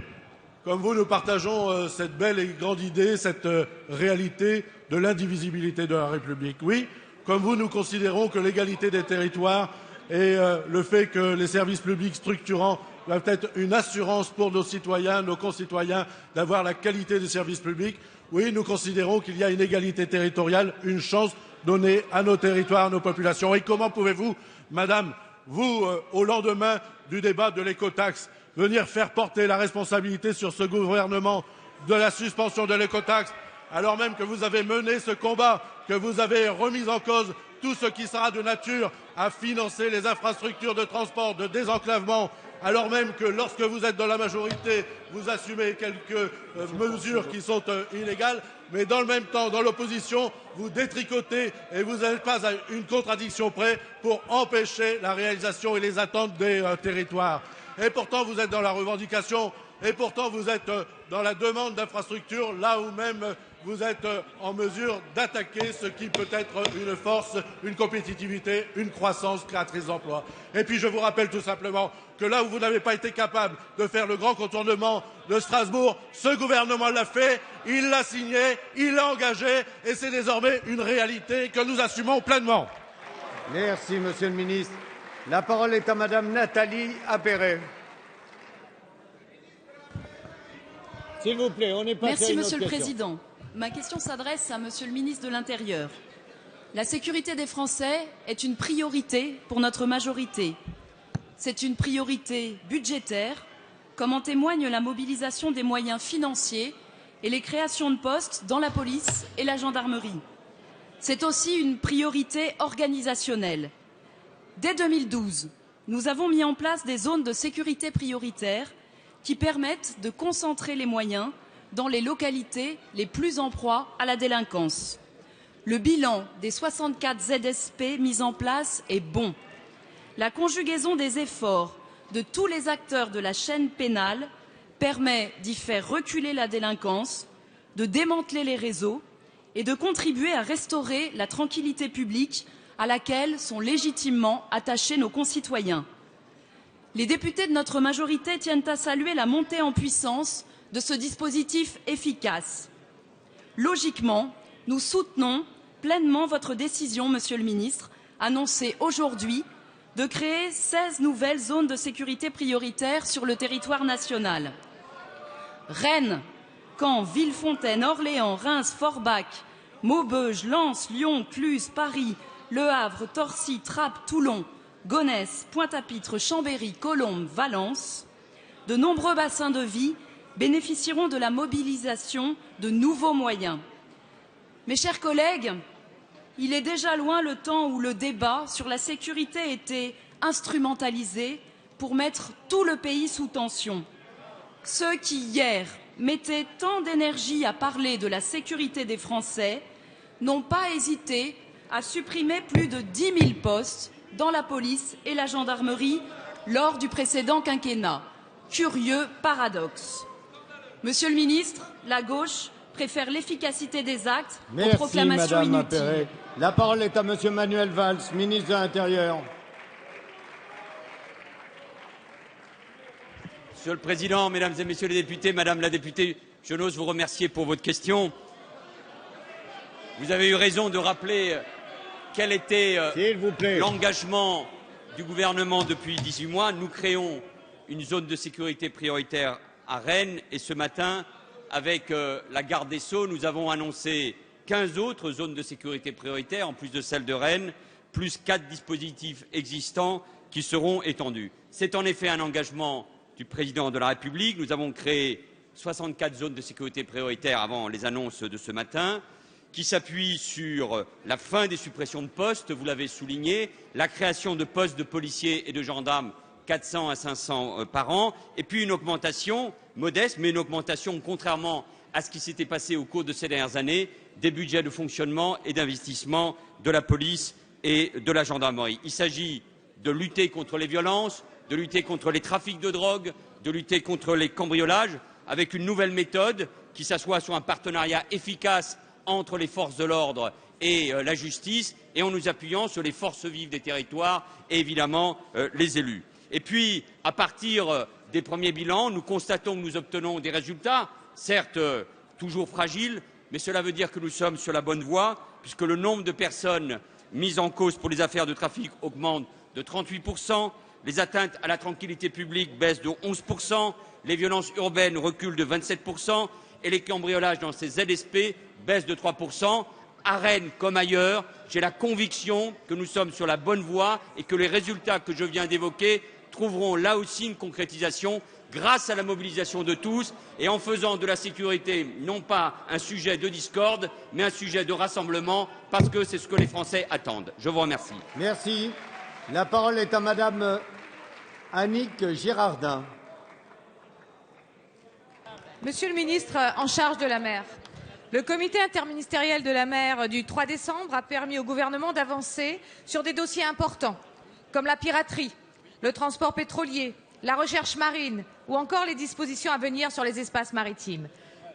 S14: comme vous, nous partageons cette belle et grande idée, cette réalité de l'indivisibilité de la République. Oui, comme vous, nous considérons que l'égalité des territoires et le fait que les services publics structurants doivent être une assurance pour nos citoyens, nos concitoyens, d'avoir la qualité des services publics. Oui, nous considérons qu'il y a une égalité territoriale, une chance donnée à nos territoires, à nos populations. Et comment pouvez-vous, Madame, vous, au lendemain du débat de l'écotaxe, venir faire porter la responsabilité sur ce gouvernement de la suspension de l'écotaxe, alors même que vous avez mené ce combat, que vous avez remis en cause tout ce qui sera de nature à financer les infrastructures de transport, de désenclavement, alors même que lorsque vous êtes dans la majorité, vous assumez quelques mesures qui sont illégales, mais dans le même temps, dans l'opposition, vous détricotez et vous n'êtes pas à une contradiction près pour empêcher la réalisation et les attentes des territoires. Et pourtant, vous êtes dans la revendication, et pourtant, vous êtes dans la demande d'infrastructures, là où même vous êtes en mesure d'attaquer ce qui peut être une force, une compétitivité, une croissance créatrice d'emplois. Et puis, je vous rappelle tout simplement que là où vous n'avez pas été capable de faire le grand contournement de Strasbourg, ce gouvernement l'a fait, il l'a signé, il l'a engagé, et c'est désormais une réalité que nous assumons pleinement.
S1: Merci, Monsieur le Ministre. La parole est à Madame Nathalie Appéré. S'il vous plaît, on est passé
S16: Merci,
S1: à une
S16: Monsieur
S1: autre
S16: le
S1: question.
S16: Président. Ma question s'adresse à Monsieur le ministre de l'Intérieur. La sécurité des Français est une priorité pour notre majorité. C'est une priorité budgétaire, comme en témoigne la mobilisation des moyens financiers et les créations de postes dans la police et la gendarmerie. C'est aussi une priorité organisationnelle. Dès 2012, nous avons mis en place des zones de sécurité prioritaires qui permettent de concentrer les moyens dans les localités les plus en proie à la délinquance. Le bilan des 64 ZSP mis en place est bon. La conjugaison des efforts de tous les acteurs de la chaîne pénale permet d'y faire reculer la délinquance, de démanteler les réseaux et de contribuer à restaurer la tranquillité publique à laquelle sont légitimement attachés nos concitoyens. Les députés de notre majorité tiennent à saluer la montée en puissance de ce dispositif efficace. Logiquement, nous soutenons pleinement votre décision, Monsieur le ministre, annoncée aujourd'hui, de créer 16 nouvelles zones de sécurité prioritaires sur le territoire national. Rennes, Caen, Villefontaine, Orléans, Reims, Forbach, Maubeuge, Lens, Lyon, Cluse, Paris, Le Havre, Torcy, Trappes, Toulon, Gonesse, Pointe-à-Pitre, Chambéry, Colombes, Valence, de nombreux bassins de vie bénéficieront de la mobilisation de nouveaux moyens. Mes chers collègues, il est déjà loin le temps où le débat sur la sécurité était instrumentalisé pour mettre tout le pays sous tension. Ceux qui, hier, mettaient tant d'énergie à parler de la sécurité des Français n'ont pas hésité à supprimer plus de 10 000 postes dans la police et la gendarmerie lors du précédent quinquennat. Curieux paradoxe. Monsieur le ministre, la gauche préfère l'efficacité des actes aux proclamations
S1: Madame
S16: inutiles.
S1: Appéré. La parole est à Monsieur Manuel Valls, ministre de l'Intérieur.
S17: Monsieur le Président, Mesdames et Messieurs les députés, Madame la députée, je n'ose vous remercier pour votre question. Vous avez eu raison de rappeler quel était l'engagement du gouvernement depuis 18 mois. Nous créons une zone de sécurité prioritaire à Rennes et ce matin, avec la garde des Sceaux, nous avons annoncé 15 autres zones de sécurité prioritaires, en plus de celle de Rennes, plus 4 dispositifs existants qui seront étendus. C'est en effet un engagement du Président de la République. Nous avons créé 64 zones de sécurité prioritaires avant les annonces de ce matin, qui s'appuient sur la fin des suppressions de postes, vous l'avez souligné, la création de postes de policiers et de gendarmes 400 à 500 par an, et puis une augmentation modeste, mais une augmentation, contrairement à ce qui s'était passé au cours de ces dernières années, des budgets de fonctionnement et d'investissement de la police et de la gendarmerie. Il s'agit de lutter contre les violences, de lutter contre les trafics de drogue, de lutter contre les cambriolages, avec une nouvelle méthode qui s'assoit sur un partenariat efficace entre les forces de l'ordre et la justice, et en nous appuyant sur les forces vives des territoires et évidemment les élus. Et puis, à partir des premiers bilans, nous constatons que nous obtenons des résultats, certes toujours fragiles, mais cela veut dire que nous sommes sur la bonne voie, puisque le nombre de personnes mises en cause pour les affaires de trafic augmente de 38%, les atteintes à la tranquillité publique baissent de 11%, les violences urbaines reculent de 27% et les cambriolages dans ces ZSP baissent de 3%. À Rennes comme ailleurs, j'ai la conviction que nous sommes sur la bonne voie et que les résultats que je viens d'évoquer trouveront là aussi une concrétisation grâce à la mobilisation de tous et en faisant de la sécurité non pas un sujet de discorde, mais un sujet de rassemblement, parce que c'est ce que les Français attendent. Je vous remercie.
S1: Merci. La parole est à Madame Annick Girardin.
S18: Monsieur le ministre en charge de la mer, le comité interministériel de la mer du 3 décembre a permis au gouvernement d'avancer sur des dossiers importants, comme la piraterie, le transport pétrolier, la recherche marine ou encore les dispositions à venir sur les espaces maritimes.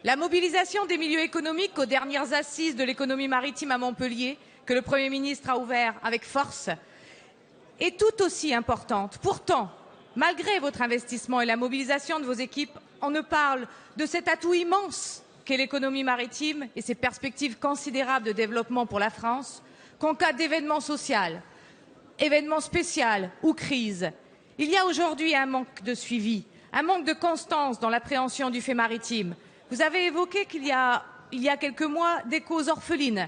S18: La mobilisation des milieux économiques aux dernières assises de l'économie maritime à Montpellier, que le Premier ministre a ouvert avec force, est tout aussi importante. Pourtant, malgré votre investissement et la mobilisation de vos équipes, on ne parle de cet atout immense qu'est l'économie maritime et ses perspectives considérables de développement pour la France qu'en cas d'événement social, événement spécial ou crise. Il y a aujourd'hui un manque de suivi, un manque de constance dans l'appréhension du fait maritime. Vous avez évoqué qu'il y a quelques mois des causes orphelines.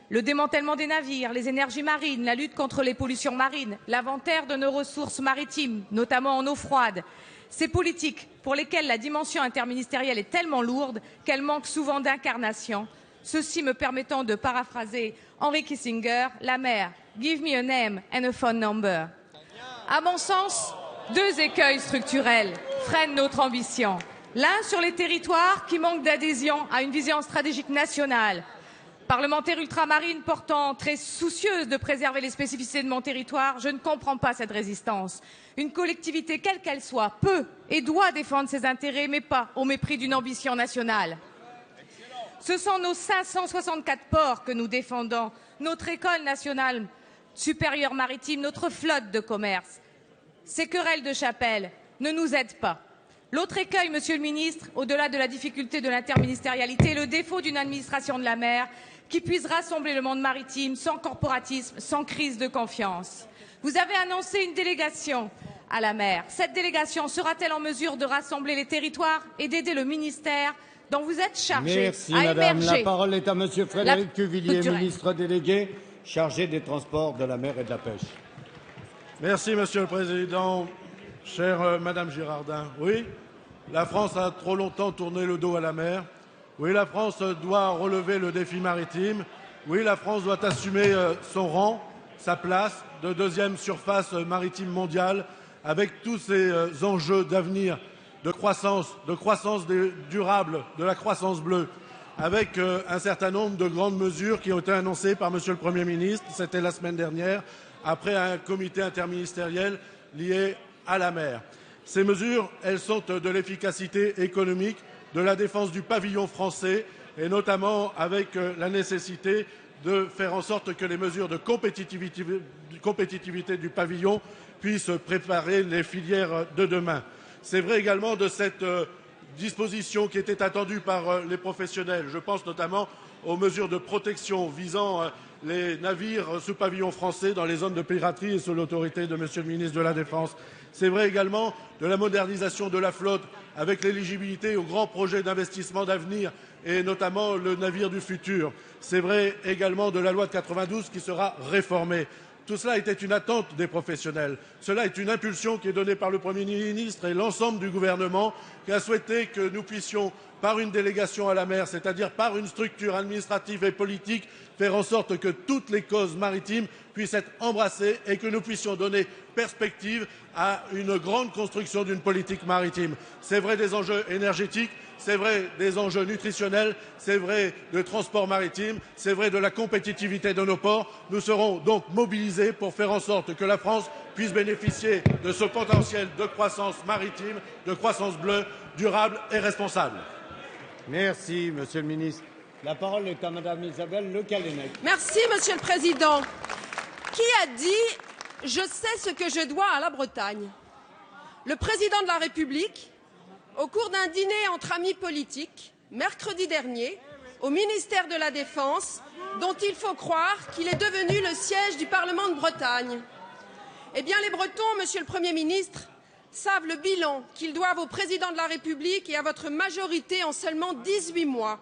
S18: Le démantèlement des navires, les énergies marines, la lutte contre les pollutions marines, l'inventaire de nos ressources maritimes, notamment en eau froide. Ces politiques pour lesquelles la dimension interministérielle est tellement lourde qu'elle manque souvent d'incarnation. Ceci me permettant de paraphraser Henry Kissinger, la mer, give me a name and a phone number. À mon sens, 2 écueils structurels freinent notre ambition. L'un sur les territoires qui manquent d'adhésion à une vision stratégique nationale. Parlementaire ultramarine portant très soucieuse de préserver les spécificités de mon territoire, je ne comprends pas cette résistance. Une collectivité, quelle qu'elle soit, peut et doit défendre ses intérêts, mais pas au mépris d'une ambition nationale. Ce sont nos 564 ports que nous défendons, notre école nationale supérieure maritime, notre flotte de commerce. Ces querelles de chapelle ne nous aident pas. L'autre écueil, Monsieur le Ministre, au-delà de la difficulté de l'interministérialité, est le défaut d'une administration de la mer qui puisse rassembler le monde maritime sans corporatisme, sans crise de confiance. Vous avez annoncé une délégation à la mer. Cette délégation sera-t-elle en mesure de rassembler les territoires et d'aider le ministère dont vous êtes chargé à
S1: Madame.
S18: émerger?
S1: La parole est à Monsieur Frédéric Cuvillier, ministre délégué chargé des transports, de la mer et de la pêche.
S14: Merci, Monsieur le Président. Chère Madame Girardin, oui, la France a trop longtemps tourné le dos à la mer. Oui, la France doit relever le défi maritime. Oui, la France doit assumer son rang, sa place de 2e surface maritime mondiale, avec tous ces enjeux d'avenir, de croissance durable, de la croissance bleue, avec un certain nombre de grandes mesures qui ont été annoncées par Monsieur le Premier ministre, c'était la semaine dernière, après un comité interministériel lié à la mer. Ces mesures, elles sont de l'efficacité économique, de la défense du pavillon français, et notamment avec la nécessité de faire en sorte que les mesures de compétitivité du pavillon puissent préparer les filières de demain. C'est vrai également de cette disposition qui était attendue par les professionnels. Je pense notamment aux mesures de protection visant les navires sous pavillon français dans les zones de piraterie et sous l'autorité de Monsieur le ministre de la Défense. C'est vrai également de la modernisation de la flotte avec l'éligibilité aux grands projets d'investissement d'avenir et notamment le navire du futur. C'est vrai également de la loi de 92 qui sera réformée. Tout cela était une attente des professionnels. Cela est une impulsion qui est donnée par le Premier ministre et l'ensemble du gouvernement qui a souhaité que nous puissions, par une délégation à la mer, c'est-à-dire par une structure administrative et politique, faire en sorte que toutes les causes maritimes puissent être embrassées et que nous puissions donner perspective à une grande construction d'une politique maritime. C'est vrai des enjeux énergétiques, c'est vrai des enjeux nutritionnels, c'est vrai de transport maritime, c'est vrai de la compétitivité de nos ports. Nous serons donc mobilisés pour faire en sorte que la France puisse bénéficier de ce potentiel de croissance maritime, de croissance bleue, durable et responsable.
S1: Merci, Monsieur le ministre. La parole est à Madame Isabelle Le Callennec.
S19: Merci, Monsieur le Président. Qui a dit « Je sais ce que je dois à la Bretagne » ? Le Président de la République, au cours d'un dîner entre amis politiques, mercredi dernier, au ministère de la Défense, dont il faut croire qu'il est devenu le siège du Parlement de Bretagne. Eh bien, les Bretons, Monsieur le Premier ministre, savent le bilan qu'ils doivent au Président de la République et à votre majorité en seulement 18 mois.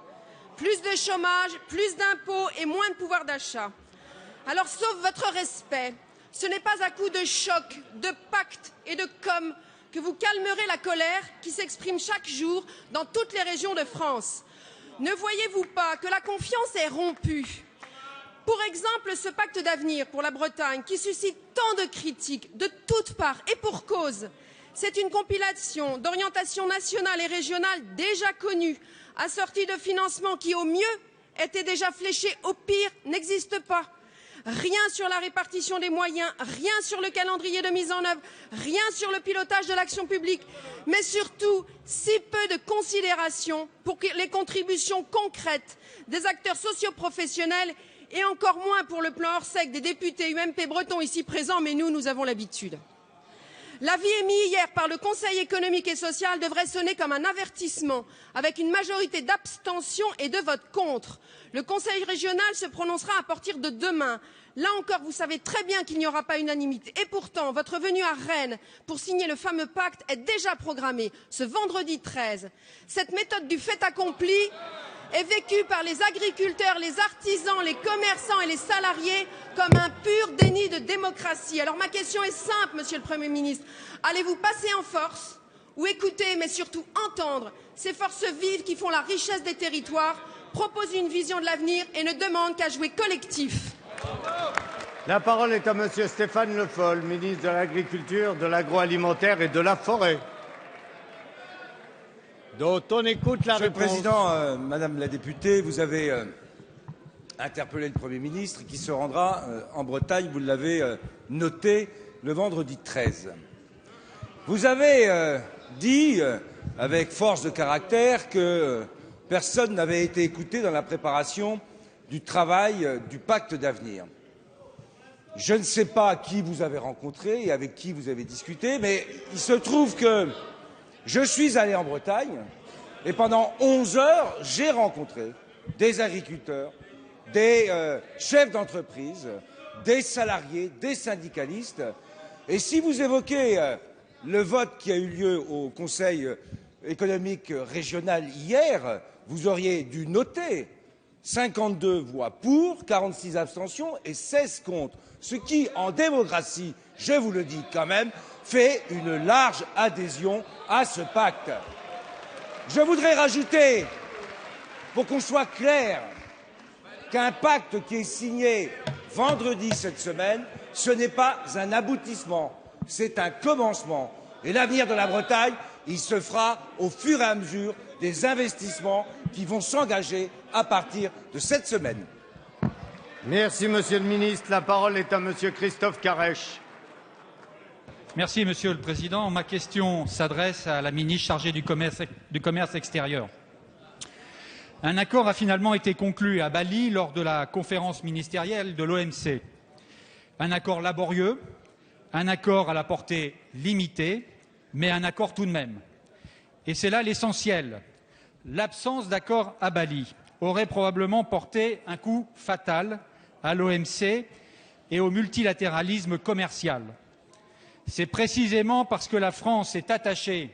S19: Plus de chômage, plus d'impôts et moins de pouvoir d'achat. Alors, sauf votre respect, ce n'est pas à coup de choc, de pacte et de com' que vous calmerez la colère qui s'exprime chaque jour dans toutes les régions de France. Ne voyez-vous pas que la confiance est rompue ? Pour exemple, ce pacte d'avenir pour la Bretagne qui suscite tant de critiques de toutes parts et pour cause. C'est une compilation d'orientations nationales et régionales déjà connues, assorties de financements qui, au mieux, étaient déjà fléchés, au pire, n'existent pas. Rien sur la répartition des moyens, rien sur le calendrier de mise en œuvre, rien sur le pilotage de l'action publique, mais surtout si peu de considération pour les contributions concrètes des acteurs socio-professionnels et encore moins pour le plan Orsec des députés UMP bretons ici présents, mais nous avons l'habitude. L'avis émis hier par le Conseil économique et social devrait sonner comme un avertissement, avec une majorité d'abstention et de vote contre. Le Conseil régional se prononcera à partir de demain. Là encore, vous savez très bien qu'il n'y aura pas unanimité. Et pourtant, votre venue à Rennes pour signer le fameux pacte est déjà programmée ce vendredi 13. Cette méthode du fait accompli est vécue par les agriculteurs, les artisans, les commerçants et les salariés comme un pur déni de démocratie. Alors ma question est simple, Monsieur le Premier ministre. Allez-vous passer en force ou écouter, mais surtout entendre ces forces vives qui font la richesse des territoires, proposent une vision de l'avenir et ne demandent qu'à jouer collectif?
S1: La parole est à Monsieur Stéphane Le Foll, ministre de l'Agriculture, de l'Agroalimentaire et de la Forêt. Dont on écoute la réponse.
S20: Monsieur le Président, Madame la députée, vous avez interpellé le Premier ministre qui se rendra en Bretagne, vous l'avez noté, le vendredi 13. Vous avez dit, avec force de caractère, que personne n'avait été écouté dans la préparation du travail du pacte d'avenir. Je ne sais pas qui vous avez rencontré et avec qui vous avez discuté, mais il se trouve que je suis allé en Bretagne et pendant 11 heures, j'ai rencontré des agriculteurs, des chefs d'entreprise, des salariés, des syndicalistes. Et si vous évoquez le vote qui a eu lieu au Conseil économique régional hier, vous auriez dû noter 52 voix pour, 46 abstentions et 16 contre. Ce qui, en démocratie, je vous le dis quand même, fait une large adhésion à ce pacte. Je voudrais rajouter, pour qu'on soit clair, qu'un pacte qui est signé vendredi cette semaine, ce n'est pas un aboutissement, c'est un commencement. Et l'avenir de la Bretagne, il se fera au fur et à mesure des investissements qui vont s'engager à partir de cette semaine.
S1: Merci, Monsieur le ministre. La parole est à Monsieur Christophe Caresche.
S21: Merci, Monsieur le Président. Ma question s'adresse à la ministre chargée du commerce extérieur. Un accord a finalement été conclu à Bali lors de la conférence ministérielle de l'OMC. Un accord laborieux, un accord à la portée limitée, mais un accord tout de même. Et c'est là l'essentiel. L'absence d'accord à Bali aurait probablement porté un coup fatal à l'OMC et au multilatéralisme commercial. C'est précisément parce que la France est attachée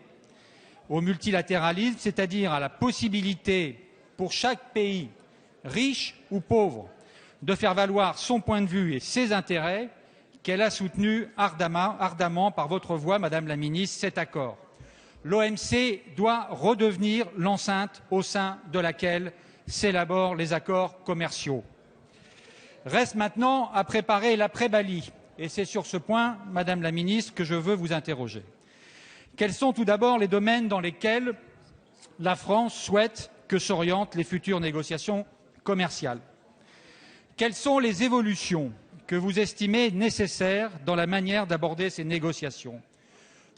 S21: au multilatéralisme, c'est-à-dire à la possibilité pour chaque pays, riche ou pauvre, de faire valoir son point de vue et ses intérêts, qu'elle a soutenu ardemment par votre voix, Madame la Ministre, cet accord. L'OMC doit redevenir l'enceinte au sein de laquelle s'élaborent les accords commerciaux. Reste maintenant à préparer l'après-Bali. Et c'est sur ce point, Madame la Ministre, que je veux vous interroger. Quels sont tout d'abord les domaines dans lesquels la France souhaite que s'orientent les futures négociations commerciales? Quelles sont les évolutions que vous estimez nécessaires dans la manière d'aborder ces négociations?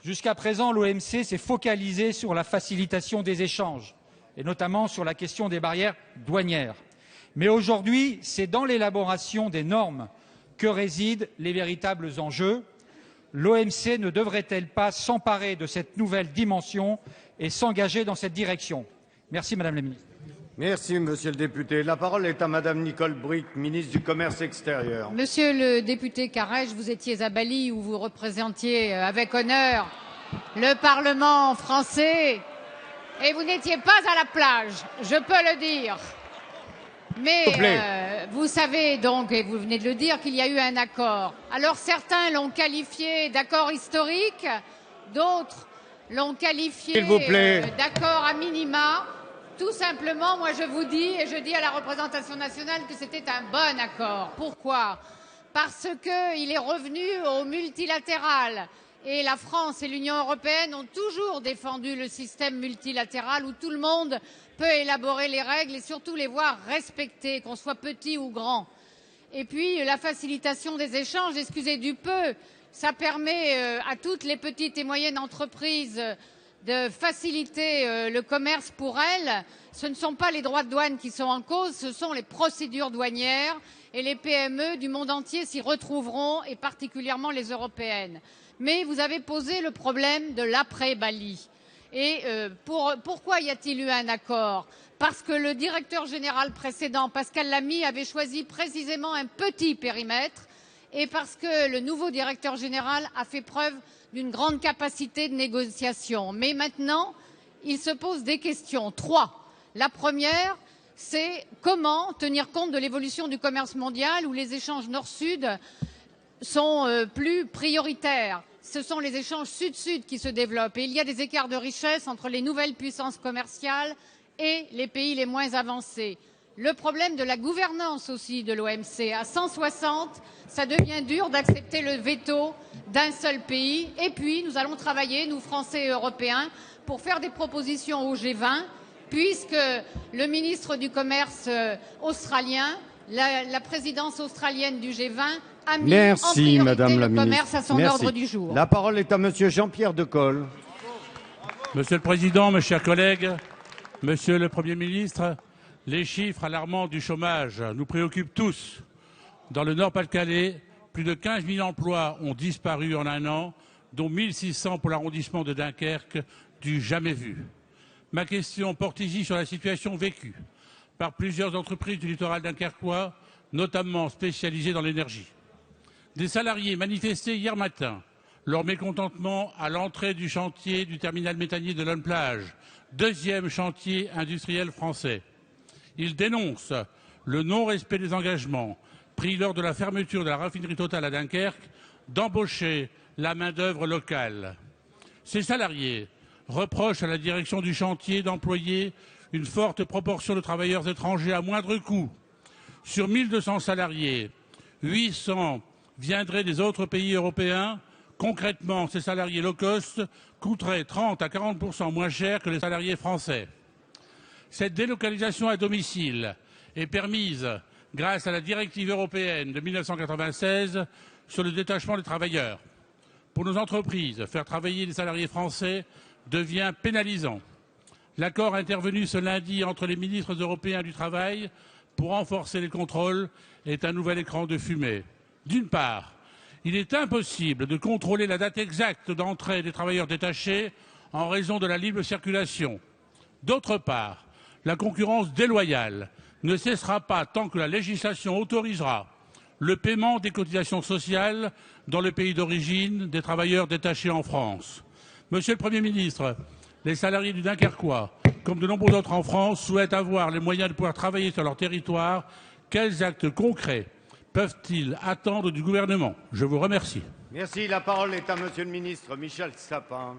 S21: Jusqu'à présent, l'OMC s'est focalisé sur la facilitation des échanges, et notamment sur la question des barrières douanières. Mais aujourd'hui, c'est dans l'élaboration des normes que résident les véritables enjeux. L'OMC ne devrait-elle pas s'emparer de cette nouvelle dimension et s'engager dans cette direction? Merci, Madame la Ministre.
S1: Merci, Monsieur le député. La parole est à Madame Nicole Bricq, ministre du Commerce extérieur.
S12: Monsieur le député Carrèche, vous étiez à Bali où vous représentiez avec honneur le Parlement français et vous n'étiez pas à la plage, je peux le dire. Mais vous savez donc, et vous venez de le dire, qu'il y a eu un accord. Alors certains l'ont qualifié d'accord historique, d'autres l'ont qualifié d'accord à minima. Tout simplement, moi je vous dis, et je dis à la représentation nationale que c'était un bon accord. Pourquoi? Parce qu'il est revenu au multilatéral. Et la France et l'Union européenne ont toujours défendu le système multilatéral où tout le monde peut élaborer les règles et surtout les voir respectées, qu'on soit petit ou grand. Et puis la facilitation des échanges, excusez du peu, ça permet à toutes les petites et moyennes entreprises de faciliter le commerce pour elles. Ce ne sont pas les droits de douane qui sont en cause, ce sont les procédures douanières et les PME du monde entier s'y retrouveront, et particulièrement les européennes. Mais vous avez posé le problème de l'après-Bali. Et pourquoi y a-t-il eu un accord? Parce que le directeur général précédent, Pascal Lamy, avait choisi précisément un petit périmètre et parce que le nouveau directeur général a fait preuve d'une grande capacité de négociation. Mais maintenant, il se pose des questions. 3. La première, c'est comment tenir compte de l'évolution du commerce mondial où les échanges nord-sud sont plus prioritaires. Ce sont les échanges sud-sud qui se développent et il y a des écarts de richesse entre les nouvelles puissances commerciales et les pays les moins avancés. Le problème de la gouvernance aussi de l'OMC. À 160, ça devient dur d'accepter le veto d'un seul pays. Et puis, nous allons travailler, nous Français et Européens, pour faire des propositions au G20, puisque le ministre du Commerce australien, la présidence australienne du G20, a mis en priorité
S1: Madame la
S12: le commerce à son ordre du jour.
S1: La parole est à Monsieur Jean-Pierre Decool.
S2: Monsieur le Président, mes chers collègues, Monsieur le Premier ministre, les chiffres alarmants du chômage nous préoccupent tous. Dans le Nord-Pas-de-Calais, plus de 15 000 emplois ont disparu en un an, dont 1 600 pour l'arrondissement de Dunkerque, du jamais vu. Ma question porte ici sur la situation vécue par plusieurs entreprises du littoral dunkerquois, notamment spécialisées dans l'énergie. Des salariés manifestaient hier matin leur mécontentement à l'entrée du chantier du terminal méthanier de Lonne-Plage, deuxième chantier industriel français. Ils dénoncent le non-respect des engagements pris lors de la fermeture de la raffinerie Total à Dunkerque d'embaucher la main-d'œuvre locale. Ces salariés reprochent à la direction du chantier d'employer une forte proportion de travailleurs étrangers à moindre coût. Sur 1 200 salariés, 800 viendraient des autres pays européens. Concrètement, ces salariés low cost coûteraient 30 à 40% moins cher que les salariés français. Cette délocalisation à domicile est permise grâce à la directive européenne de 1996 sur le détachement des travailleurs. Pour nos entreprises, faire travailler des salariés français devient pénalisant. L'accord intervenu ce lundi entre les ministres européens du travail pour renforcer les contrôles est un nouvel écran de fumée. D'une part, il est impossible de contrôler la date exacte d'entrée des travailleurs détachés en raison de la libre circulation. D'autre part, la concurrence déloyale ne cessera pas tant que la législation autorisera le paiement des cotisations sociales dans le pays d'origine des travailleurs détachés en France. Monsieur le Premier ministre, les salariés du Dunkerquois, comme de nombreux autres en France, souhaitent avoir les moyens de pouvoir travailler sur leur territoire. Quels actes concrets peuvent-ils attendre du gouvernement? Je vous remercie.
S1: Merci. La parole est à Monsieur le ministre Michel Sapin.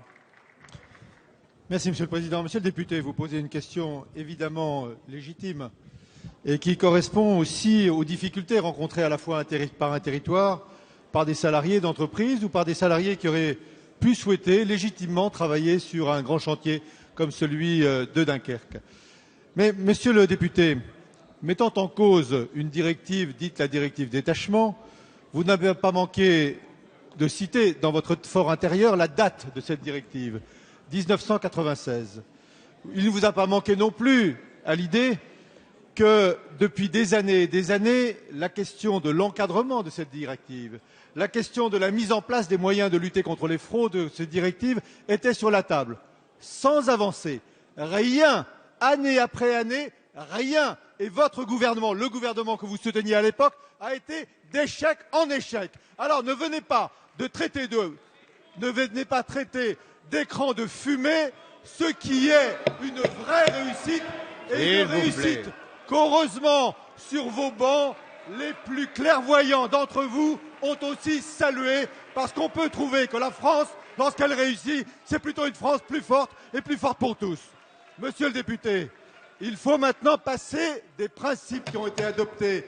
S3: Merci, Monsieur le Président. Monsieur le député, vous posez une question évidemment légitime et qui correspond aussi aux difficultés rencontrées à la fois par un territoire, par des salariés d'entreprise ou par des salariés qui auraient pu souhaiter légitimement travailler sur un grand chantier comme celui de Dunkerque. Mais, Monsieur le député, mettant en cause une directive dite la directive détachement, vous n'avez pas manqué de citer dans votre fort intérieur la date de cette directive, 1996. Il ne vous a pas manqué non plus à l'idée que depuis des années et des années, la question de l'encadrement de cette directive, la question de la mise en place des moyens de lutter contre les fraudes de cette directive était sur la table, sans avancée. Rien, année après année, rien. Et votre gouvernement, le gouvernement que vous souteniez à l'époque, a été d'échec en échec. Alors ne venez pas traiter d'écran de fumée ce qui est une vraie réussite et une réussite qu'heureusement sur vos bancs les plus clairvoyants d'entre vous ont aussi salué, parce qu'on peut trouver que la France, lorsqu'elle réussit, c'est plutôt une France plus forte et plus forte pour tous. Monsieur le député, il faut maintenant passer des principes qui ont été adoptés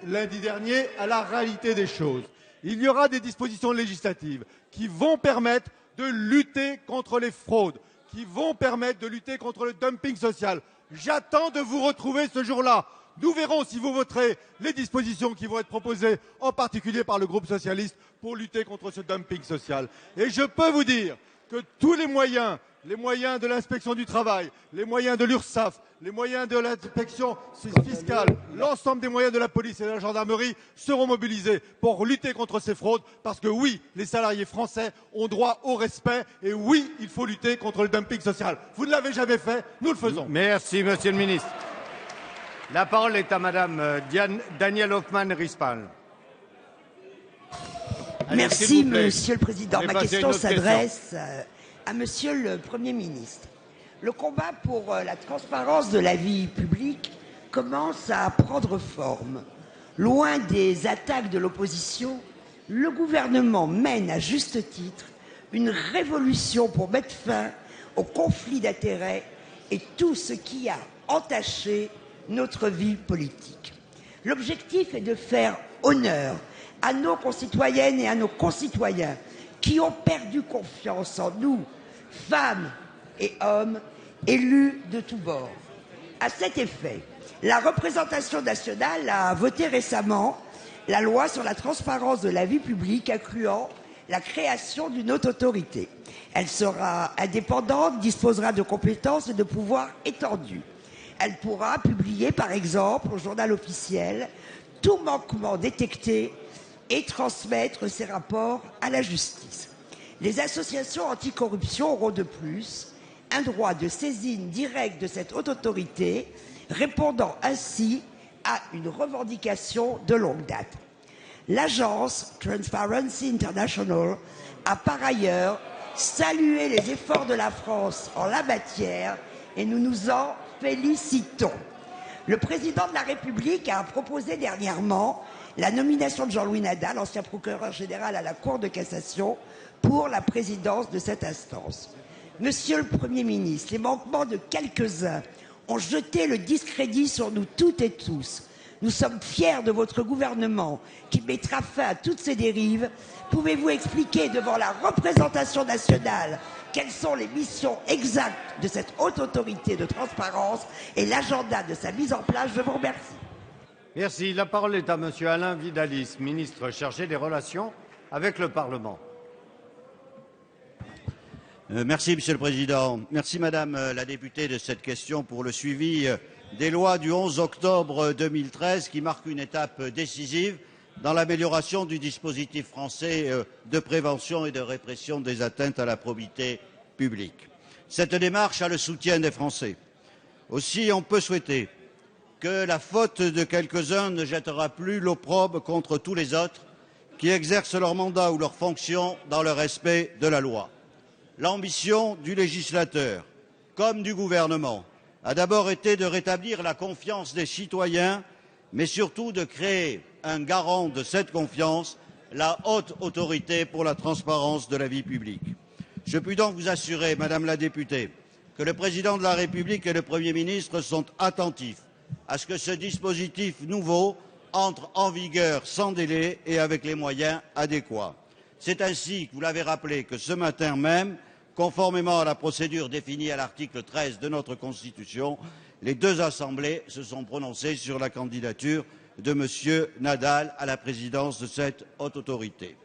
S3: lundi dernier à la réalité des choses. Il y aura des dispositions législatives qui vont permettre de lutter contre les fraudes, qui vont permettre de lutter contre le dumping social. J'attends de vous retrouver ce jour-là. Nous verrons si vous voterez les dispositions qui vont être proposées, en particulier par le groupe socialiste, pour lutter contre ce dumping social. Et je peux vous dire que tous les moyens de l'inspection du travail, les moyens de l'URSSAF, les moyens de l'inspection fiscale, l'ensemble des moyens de la police et de la gendarmerie seront mobilisés pour lutter contre ces fraudes, parce que oui, les salariés français ont droit au respect, et oui, il faut lutter contre le dumping social. Vous ne l'avez jamais fait, nous le faisons.
S1: Merci, Monsieur le ministre. La parole est à Madame Danielle Hoffmann-Rispal.
S4: Merci, Monsieur le Président. Ma question s'adresse à Monsieur le Premier ministre. Le combat pour la transparence de la vie publique commence à prendre forme. Loin des attaques de l'opposition, le gouvernement mène à juste titre une révolution pour mettre fin aux conflits d'intérêts et tout ce qui a entaché notre vie politique. L'objectif est de faire honneur à nos concitoyennes et à nos concitoyens qui ont perdu confiance en nous, femmes et hommes, élus de tous bords. À cet effet, la représentation nationale a voté récemment la loi sur la transparence de la vie publique, incluant la création d'une haute autorité. Elle sera indépendante, disposera de compétences et de pouvoirs étendus. Elle pourra publier, par exemple, au journal officiel, tout manquement détecté et transmettre ses rapports à la justice. Les associations anticorruption auront de plus un droit de saisine directe de cette haute autorité, répondant ainsi à une revendication de longue date. L'agence Transparency International a par ailleurs salué les efforts de la France en la matière et nous nous en félicitons. Le président de la République a proposé dernièrement la nomination de Jean-Louis Nadal, ancien procureur général à la Cour de cassation, pour la présidence de cette instance. Monsieur le Premier ministre, les manquements de quelques-uns ont jeté le discrédit sur nous toutes et tous. Nous sommes fiers de votre gouvernement qui mettra fin à toutes ces dérives. Pouvez-vous expliquer devant la représentation nationale quelles sont les missions exactes de cette haute autorité de transparence et l'agenda de sa mise en place? Je vous remercie.
S1: Merci. La parole est à Monsieur Alain Vidalis, ministre chargé des Relations avec le Parlement.
S22: Merci, Monsieur le Président. Merci, Madame la députée, de cette question pour le suivi des lois du 11 octobre 2013 qui marquent une étape décisive dans l'amélioration du dispositif français de prévention et de répression des atteintes à la probité publique. Cette démarche a le soutien des Français. Aussi, on peut souhaiter que la faute de quelques-uns ne jettera plus l'opprobre contre tous les autres qui exercent leur mandat ou leur fonction dans le respect de la loi. L'ambition du législateur, comme du gouvernement, a d'abord été de rétablir la confiance des citoyens, mais surtout de créer un garant de cette confiance, la Haute Autorité pour la transparence de la vie publique. Je puis donc vous assurer, Madame la députée, que le Président de la République et le Premier ministre sont attentifs à ce que ce dispositif nouveau entre en vigueur sans délai et avec les moyens adéquats. C'est ainsi, vous l'avez rappelé, que ce matin même, conformément à la procédure définie à l'article 13 de notre Constitution, les deux assemblées se sont prononcées sur la candidature de M. Nadal à la présidence de cette haute autorité.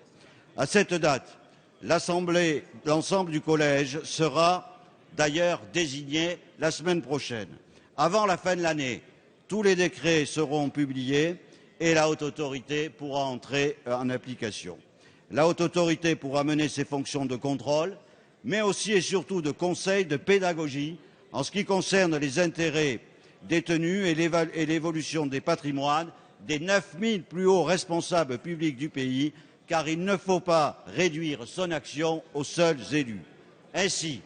S22: À cette date, l'ensemble du collège sera d'ailleurs désigné la semaine prochaine. Avant la fin de l'année, tous les décrets seront publiés et la haute autorité pourra entrer en application. La haute autorité pourra mener ses fonctions de contrôle, mais aussi et surtout de conseil, de pédagogie, en ce qui concerne les intérêts détenus et l'évolution des patrimoines des 9000 plus hauts responsables publics du pays, car il ne faut pas réduire son action aux seuls élus. Ainsi,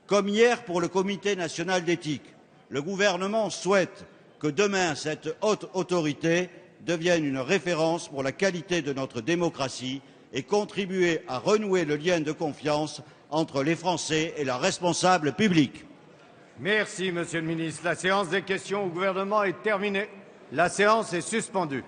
S22: comme hier pour le Comité national d'éthique, le gouvernement souhaite que demain cette haute autorité devienne une référence pour la qualité de notre démocratie et contribuer à renouer le lien de confiance entre les Français et leurs responsables publics.
S1: Merci, Monsieur le Ministre. La séance des questions au gouvernement est terminée. La séance est suspendue.